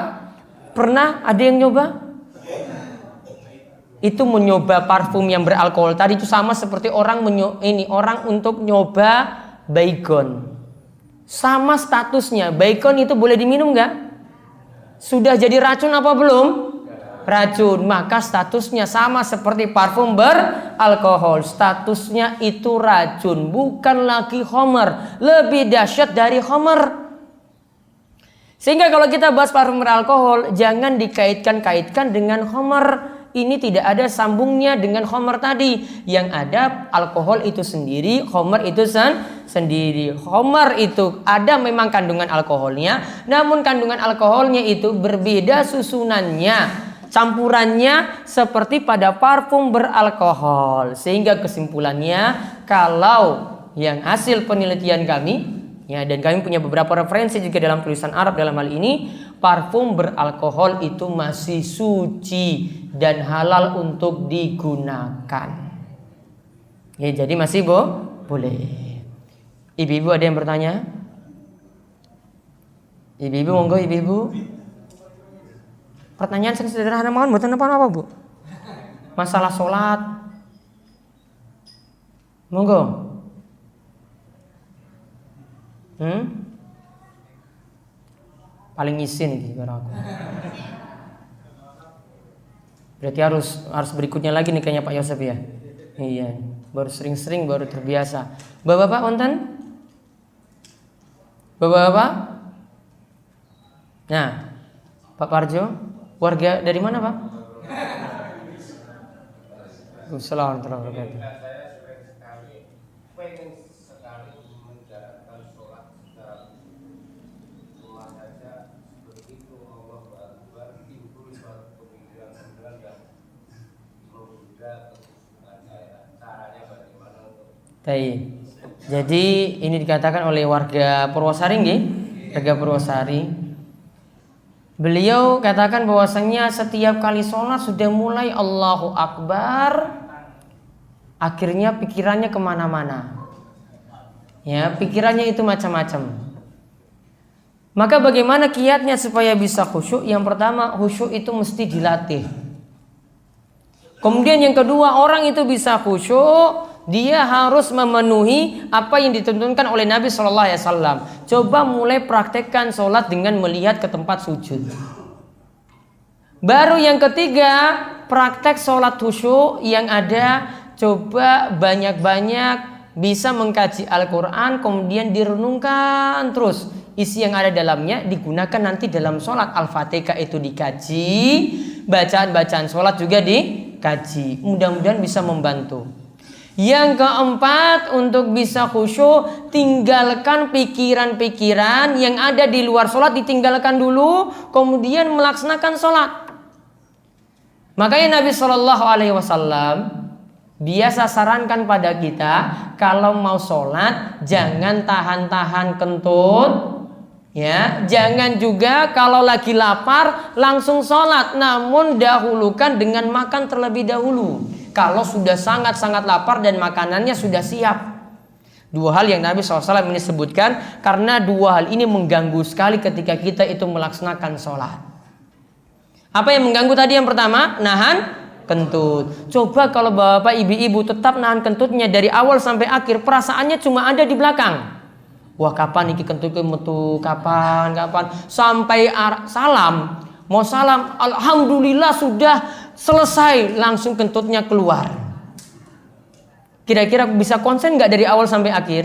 pernah ada yang nyoba? Itu menyoba parfum yang beralkohol tadi itu sama seperti orang untuk nyoba baygon. Sama statusnya, baygon itu boleh diminum nggak? Sudah jadi racun apa belum? Racun, maka statusnya sama seperti parfum beralkohol. Statusnya itu racun, bukan lagi khamr. Lebih dahsyat dari khamr. Sehingga kalau kita bahas parfum beralkohol, jangan dikait-kaitkan dengan khamr. Ini tidak ada sambungnya dengan khamr tadi. Yang ada alkohol itu sendiri, khamr itu sendiri. Khamr itu ada memang kandungan alkoholnya, namun kandungan alkoholnya itu berbeda susunannya. Campurannya seperti pada parfum beralkohol. Sehingga kesimpulannya, kalau yang hasil penelitian kami, dan kami punya beberapa referensi juga dalam tulisan Arab dalam hal ini, parfum beralkohol itu masih suci dan halal untuk digunakan. Jadi masih boleh. Ibu-ibu ada yang bertanya? Ibu-ibu monggo ibu-ibu. Pertanyaan yang sederhana mohon mboten apa-apa, Bu. Masalah sholat. Monggo. Paling isin gitu aku. Berarti harus berikutnya lagi nih kayaknya Pak Yosef ya. Iya, baru sering-sering baru terbiasa. Bapak-bapak wonten? Bapak-bapak? Nah, Pak Parjo, warga dari mana, Pak? Assalamualaikum warahmatullahi wabarakatuh. Jadi ini dikatakan oleh warga Purwosari nggih, warga Purwosari. Beliau katakan bahwasanya setiap kali sholat sudah mulai Allahu Akbar, akhirnya pikirannya kemana-mana. Ya, pikirannya itu macam-macam. Maka bagaimana kiatnya supaya bisa khusyuk? Yang pertama, khusyuk itu mesti dilatih. Kemudian yang kedua, orang itu bisa khusyuk, dia harus memenuhi apa yang dituntunkan oleh Nabi SAW. Coba mulai praktekkan sholat dengan melihat ke tempat sujud. Baru yang ketiga, praktek sholat khusyuk yang ada, coba banyak-banyak bisa mengkaji Al-Quran, kemudian direnungkan terus isi yang ada dalamnya, digunakan nanti dalam sholat. Al-Fatihah itu dikaji, bacaan-bacaan sholat juga dikaji. Mudah-mudahan bisa membantu. Yang keempat, untuk bisa khusyuk, tinggalkan pikiran-pikiran yang ada di luar sholat, ditinggalkan dulu, kemudian melaksanakan sholat. Makanya Nabi SAW biasa sarankan pada kita, kalau mau sholat jangan tahan-tahan kentut, ya, jangan juga kalau lagi lapar langsung sholat, namun dahulukan dengan makan terlebih dahulu. Kalau sudah sangat-sangat lapar dan makanannya sudah siap. Dua hal yang Nabi SAW ini sebutkan, karena dua hal ini mengganggu sekali ketika kita itu melaksanakan sholat. Apa yang mengganggu tadi? Yang pertama, nahan kentut. Coba kalau bapak ibu-ibu tetap nahan kentutnya dari awal sampai akhir, perasaannya cuma ada di belakang. Wah, kapan iki kentutku metu, kapan sampai salam, mau salam, alhamdulillah sudah selesai, langsung kentutnya keluar. Kira-kira bisa konsen nggak dari awal sampai akhir?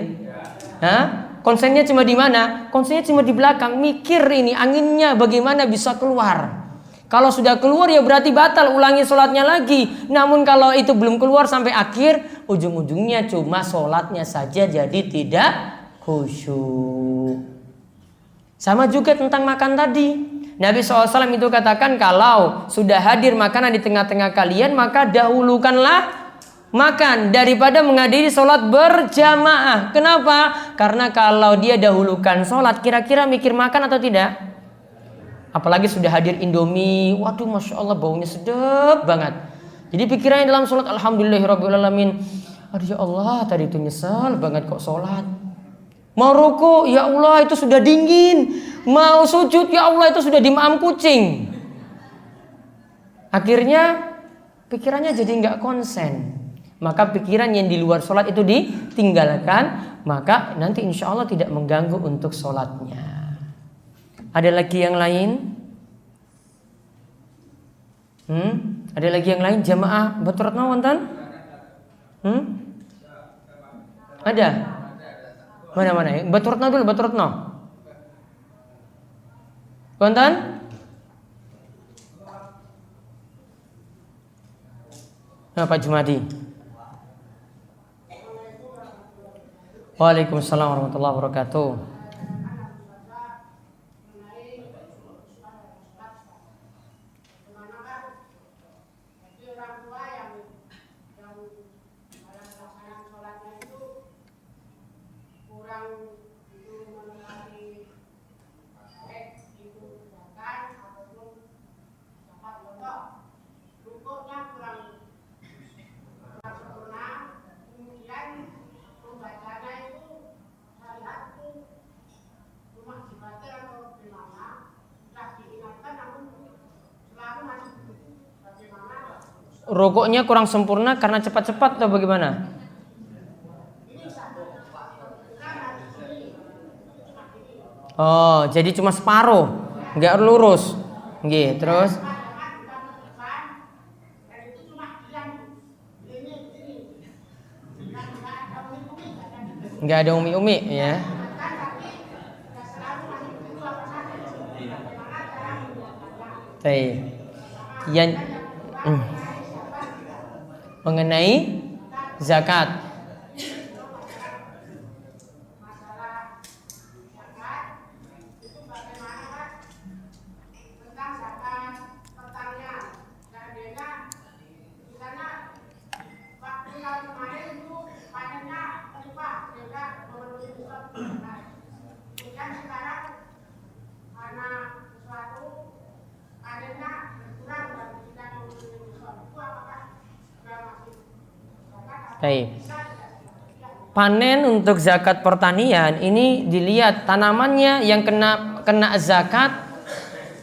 Hah? Konsennya cuma di mana? Konsennya cuma di belakang, mikir ini anginnya bagaimana bisa keluar. Kalau sudah keluar ya berarti batal, ulangi sholatnya lagi. Namun kalau itu belum keluar sampai akhir, ujung-ujungnya cuma sholatnya saja jadi tidak khusyuk. Sama juga tentang makan tadi. Nabi SAW itu katakan, kalau sudah hadir makanan di tengah-tengah kalian, maka dahulukanlah makan daripada menghadiri sholat berjamaah. Kenapa? Karena kalau dia dahulukan sholat, kira-kira mikir makan atau tidak? Apalagi sudah hadir Indomie, waduh Masya Allah baunya sedap banget. Jadi pikirannya dalam sholat, alhamdulillahirrabbilalamin, aduh ya Allah tadi itu nyesel banget kok sholat. Mau ruku, ya Allah itu sudah dingin. Mau sujud, ya Allah itu sudah dimaam kucing. Akhirnya pikirannya jadi nggak konsen. Maka pikiran yang di luar sholat itu ditinggalkan, maka nanti insya Allah tidak mengganggu untuk sholatnya. Ada lagi yang lain? Ada lagi yang lain? Jamaah Batur Ratna wonten? Ada? Mana? Batur Ratna dulu, Batur Ratna. Wonten? Pak Jumadi. Waalaikumsalam warahmatullahi wabarakatuh. Rukuknya kurang sempurna karena cepat-cepat atau bagaimana? Oh, jadi cuma separuh, nggak lurus. Nggih, terus nggak ada umi-umi ya. Yang mengenai zakat. Baik. panen untuk zakat pertanian ini dilihat tanamannya yang kena zakat.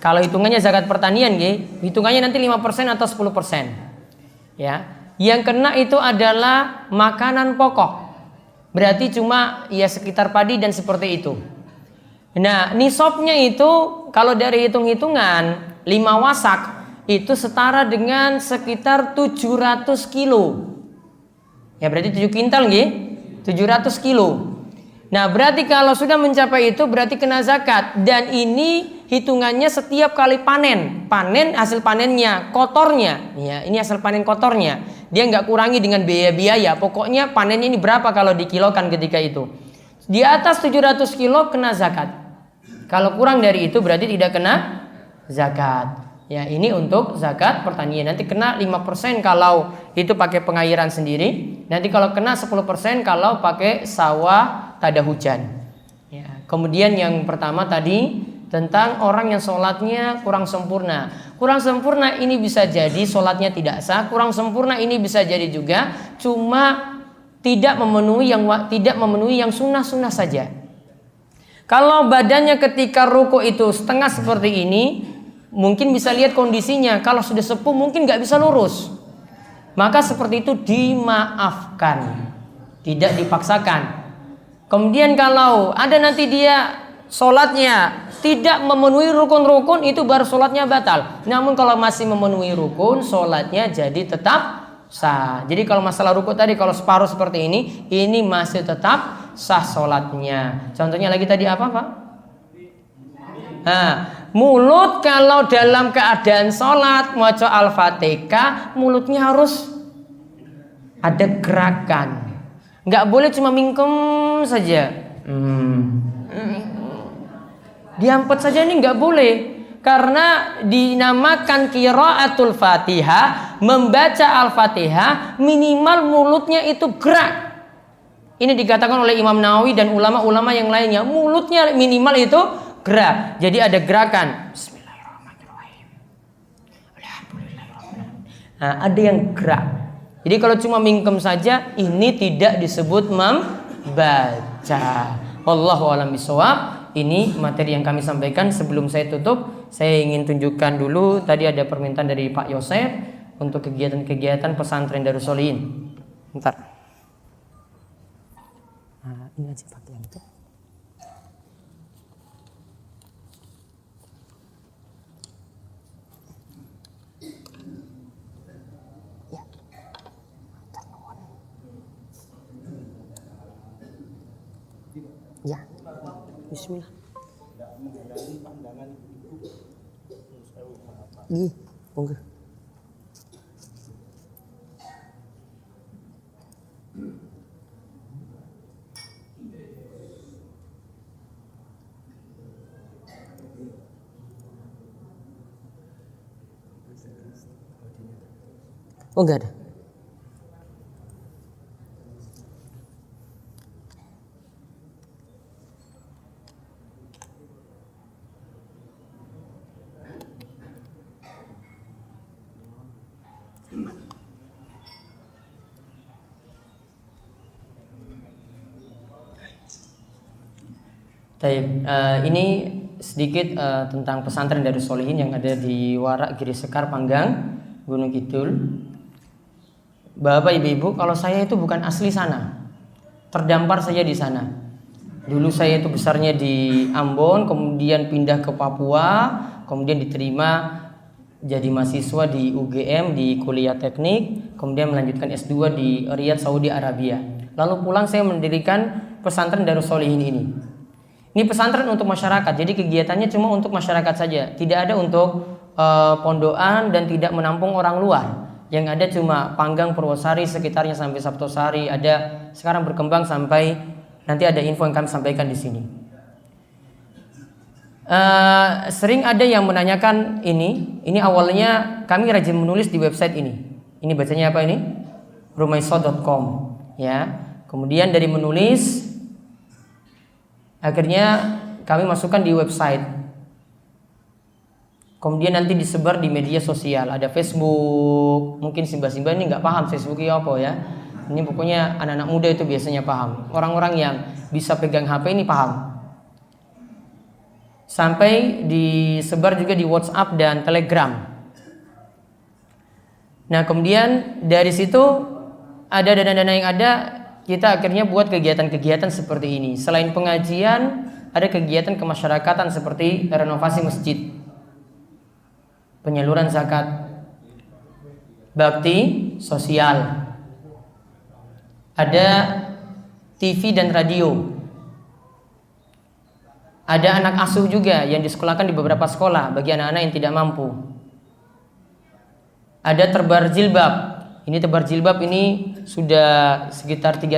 Kalau hitungannya zakat pertanian hitungannya nanti 5% atau 10%. Ya. Yang kena itu adalah makanan pokok. Berarti cuma ya sekitar padi dan seperti itu. Nah, nisabnya itu kalau dari hitung-hitungan 5 wasak itu setara dengan sekitar 700 kilo. Ya berarti 7 kintal 700 kilo. Nah berarti kalau sudah mencapai itu berarti kena zakat. Dan ini hitungannya setiap kali panen. Panen hasil panennya, kotornya. Ya, ini hasil panen kotornya. Dia nggak kurangi dengan biaya-biaya. Pokoknya panennya ini berapa kalau dikilokan ketika itu. Di atas 700 kilo kena zakat. Kalau kurang dari itu berarti tidak kena zakat. Ya ini untuk zakat pertanian. Nanti kena 5% kalau itu pakai pengairan sendiri. Nanti kalau kena 10% kalau pakai sawah tada hujan. Ya. Kemudian yang pertama tadi tentang orang yang sholatnya kurang sempurna. Kurang sempurna ini bisa jadi sholatnya tidak sah. Kurang sempurna ini bisa jadi juga cuma tidak memenuhi yang sunnah-sunnah saja. Kalau badannya ketika ruku itu setengah seperti ini, mungkin bisa lihat kondisinya. Kalau sudah sepuh mungkin nggak bisa lurus. Maka seperti itu dimaafkan, tidak dipaksakan. Kemudian kalau ada nanti dia sholatnya tidak memenuhi rukun-rukun, itu baru sholatnya batal. Namun kalau masih memenuhi rukun, sholatnya jadi tetap sah. Jadi kalau masalah rukun tadi kalau separuh seperti ini masih tetap sah sholatnya. Contohnya lagi tadi apa Pak? Nah, mulut kalau dalam keadaan sholat maca Al-Fatihah, mulutnya harus ada gerakan. Nggak boleh cuma mingkem saja. Diampet saja ini nggak boleh. Karena dinamakan qiraatul Fatihah, membaca Al-Fatihah minimal mulutnya itu gerak. Ini dikatakan oleh Imam Nawawi dan ulama-ulama yang lainnya, mulutnya minimal itu gerak. Jadi ada gerakan. Bismillahirrahmanirrahim. Alhamdulillahirrahmanirrahim. Nah, ada yang gerak. Jadi kalau cuma mingkem saja ini tidak disebut membaca. Wallahu a'lam bishawab. Ini materi yang kami sampaikan. Sebelum saya tutup, saya ingin tunjukkan dulu tadi ada permintaan dari Pak Yosef untuk kegiatan-kegiatan pesantren Darus Sholihin. Bentar. Nah, ini aja pakai yang itu. Ya. Bismillah. Ih, monggo. Oh, enggak ada. Ini sedikit tentang pesantren Darus Sholihin yang ada di Warak Giri Sekar Panggang, Gunung Kidul. Bapak Ibu, kalau saya itu bukan asli sana, terdampar saja di sana. Dulu saya itu besarnya di Ambon, kemudian pindah ke Papua, kemudian diterima jadi mahasiswa di UGM di kuliah teknik, kemudian melanjutkan S2 di Riyadh, Saudi Arabia. Lalu pulang saya mendirikan pesantren Darus Sholihin ini. Ini pesantren untuk masyarakat, jadi kegiatannya cuma untuk masyarakat saja, tidak ada untuk pondokan dan tidak menampung orang luar. Yang ada cuma Panggang, Purwosari, sekitarnya sampai Saptosari. Ada sekarang berkembang sampai nanti ada info yang kami sampaikan di sini. Sering ada yang menanyakan ini awalnya kami rajin menulis di website ini. Ini bacanya apa ini? Rumaiso.com ya. Kemudian dari menulis akhirnya kami masukkan di website. Kemudian nanti disebar di media sosial. Ada Facebook. Mungkin Simba-Simba ini nggak paham Facebook ini apa ya. Ini pokoknya anak-anak muda itu biasanya paham. Orang-orang yang bisa pegang HP ini paham. Sampai disebar juga di WhatsApp dan Telegram. Nah, kemudian dari situ ada dana-dana yang ada, kita akhirnya buat kegiatan-kegiatan seperti ini. Selain pengajian, ada kegiatan kemasyarakatan seperti renovasi masjid, penyaluran zakat, bakti sosial, ada TV dan radio, ada anak asuh juga yang disekolahkan di beberapa sekolah bagi anak-anak yang tidak mampu. Ada tebar jilbab. Ini tebar jilbab ini sudah sekitar 2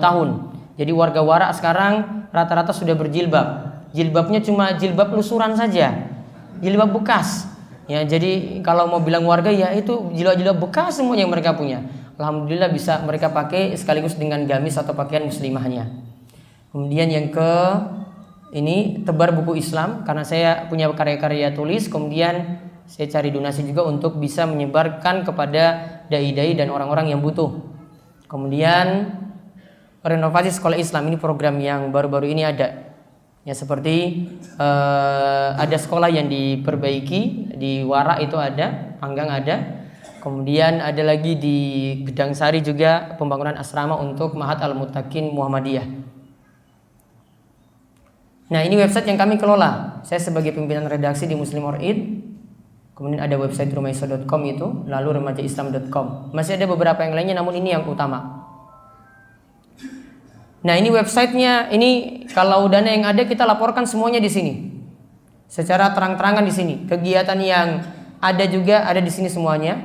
tahun. Jadi warga Wara sekarang rata-rata sudah berjilbab. Jilbabnya cuma jilbab lusuran saja, jilbab bekas. Ya, jadi kalau mau bilang warga ya itu jilbab-jilbab bekas semua yang mereka punya. Alhamdulillah bisa mereka pakai sekaligus dengan gamis atau pakaian muslimahnya. Kemudian yang ini tebar buku Islam, karena saya punya karya-karya tulis. Kemudian saya cari donasi juga untuk bisa menyebarkan kepada dai-dai dan orang-orang yang butuh. Kemudian renovasi sekolah Islam, ini program yang baru-baru ini ada. Ya, seperti ada sekolah yang diperbaiki di Wara itu ada, Panggang ada. Kemudian ada lagi di Gedang Sari juga pembangunan asrama untuk Mahat Al-Muttaqin Muhammadiyah. Nah, ini website yang kami kelola. Saya sebagai pimpinan redaksi di Muslim Or'id. Kemudian ada website rumaiso.com itu, lalu remajaislam.com. Masih ada beberapa yang lainnya, namun ini yang utama. Nah, ini websitenya. Ini kalau dana yang ada kita laporkan semuanya di sini, secara terang-terangan di sini. Kegiatan yang ada juga ada di sini semuanya.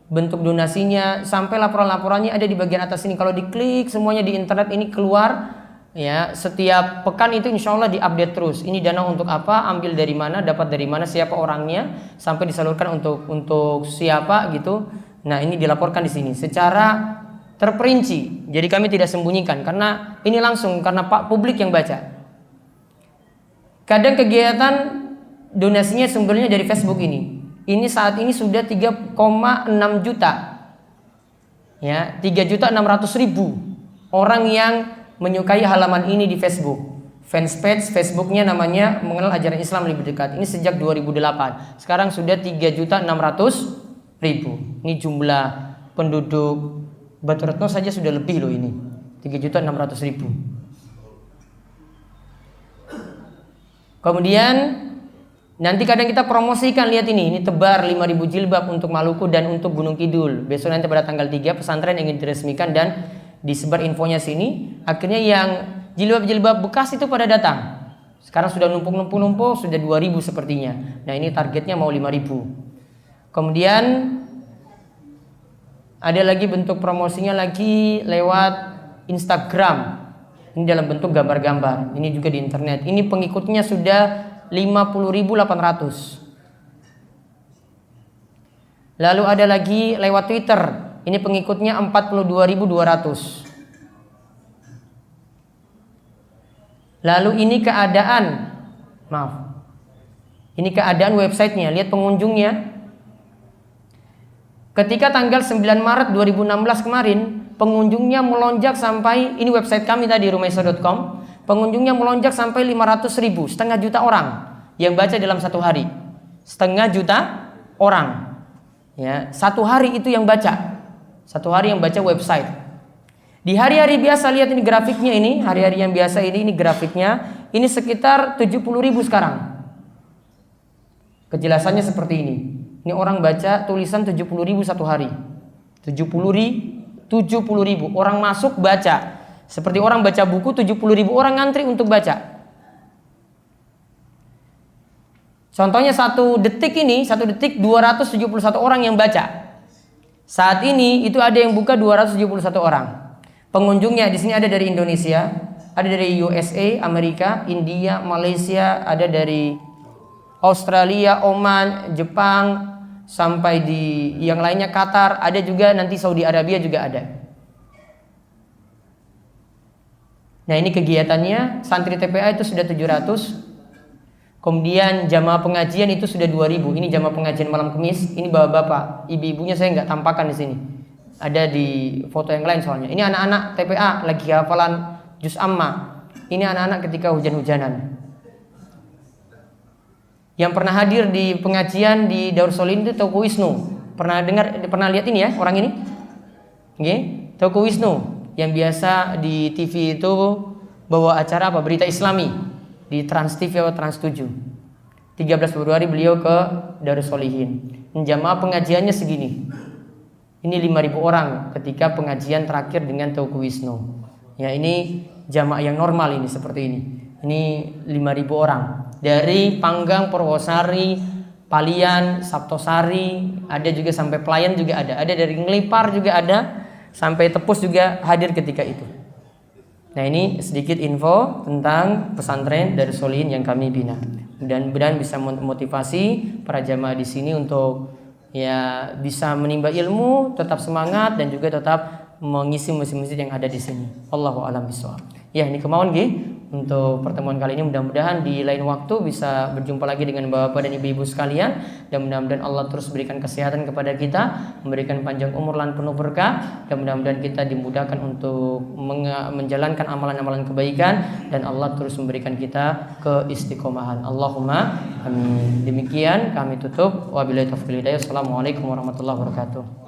Bentuk donasinya sampai laporan-laporannya ada di bagian atas sini. Kalau diklik semuanya di internet ini keluar. Ya, setiap pekan itu insya Allah diupdate terus. Ini dana untuk apa, ambil dari mana, dapat dari mana, siapa orangnya, sampai disalurkan untuk siapa gitu. Nah, ini dilaporkan di sini secara terperinci. Jadi kami tidak sembunyikan karena ini langsung karena Pak publik yang baca. Kadang kegiatan donasinya sumbernya dari Facebook ini. Ini saat ini sudah 3,6 juta. Ya, 3.600.000 orang yang menyukai halaman ini di Facebook. Fanpage Facebooknya namanya Mengenal Ajaran Islam Lebih Dekat. Ini sejak 2008. Sekarang sudah 3.600.000. Ini jumlah penduduk Batu Retno saja sudah lebih loh ini. 3.600.000. Kemudian nanti kadang kita promosikan, lihat ini tebar 5.000 jilbab untuk Maluku dan untuk Gunung Kidul. Besok nanti pada tanggal 3 pesantren ingin diresmikan dan disebar infonya sini. Akhirnya yang jilbab-jilbab bekas itu pada datang. Sekarang sudah numpuk, sudah 2.000 sepertinya. Nah, ini targetnya mau 5.000. Kemudian ada lagi bentuk promosinya lagi lewat Instagram. Ini dalam bentuk gambar-gambar. Ini juga di internet. Ini pengikutnya sudah 50.800. Lalu ada lagi lewat Twitter. Ini pengikutnya 42.200. Lalu ini keadaan websitenya. Lihat pengunjungnya. Ketika tanggal 9 Maret 2016 kemarin, pengunjungnya melonjak sampai, ini website kami tadi rumaiso.com, pengunjungnya melonjak sampai 500.000, setengah juta orang yang baca dalam satu hari. Setengah juta orang. Ya, satu hari itu yang baca. Satu hari yang baca website. Di hari-hari biasa, lihat ini grafiknya ini, hari-hari yang biasa ini grafiknya, ini sekitar 70.000 sekarang. Kejelasannya seperti ini. Ini orang baca tulisan 70.000 satu hari. 70.000 orang masuk baca. Seperti orang baca buku, 70.000 orang ngantri untuk baca. Contohnya satu detik 271 orang yang baca. Saat ini itu ada yang buka 271 orang. Pengunjungnya di sini ada dari Indonesia, ada dari USA, Amerika, India, Malaysia, ada dari Australia, Oman, Jepang, sampai di yang lainnya Qatar, ada juga nanti Saudi Arabia juga ada. Nah, ini kegiatannya, santri TPA itu sudah 700. Kemudian jamaah pengajian itu sudah 2.000. Ini jamaah pengajian malam Kamis. Ini bapak-bapak, ibu-ibunya saya nggak tampakkan di sini. Ada di foto yang lain soalnya. Ini anak-anak TPA lagi hafalan juz amma. Ini anak-anak ketika hujan-hujanan. Yang pernah hadir di pengajian di Darussolin itu Teuku Wisnu. Pernah lihat ini ya orang ini? Oke, Teuku Wisnu yang biasa di TV itu bawa acara apa? Berita Islami di Trans TV atau Trans 7. 13 Februari beliau ke Darussolihin. Jamaah pengajiannya segini. Ini 5.000 orang ketika pengajian terakhir dengan Teuku Wisnu. Ya, ini jamaah yang normal ini seperti ini. Ini 5.000 orang. Dari Panggang, Purwosari, Palian, Saptosari, ada juga sampai Pelayan juga ada. Ada dari Ngelipar juga ada, sampai Tepus juga hadir ketika itu. Nah, ini sedikit info tentang pesantren Darussolihin yang kami bina. Mudah-mudahan bisa memotivasi para jamaah di sini untuk ya bisa menimba ilmu, tetap semangat dan juga tetap mengisi masjid-masjid yang ada di sini. Allahu a'lam bishawab. Ya, ini kemauan untuk pertemuan kali ini. Mudah-mudahan di lain waktu bisa berjumpa lagi dengan Bapak dan Ibu-ibu sekalian, dan mudah-mudahan Allah terus berikan kesehatan kepada kita, memberikan panjang umur dan penuh berkah, dan mudah-mudahan kita dimudahkan untuk menjalankan amalan-amalan kebaikan, dan Allah terus memberikan kita keistiqomahan. Allahumma amin. Demikian kami tutup. Wabillahi taufiq wal hidayah. Assalamualaikum warahmatullahi wabarakatuh.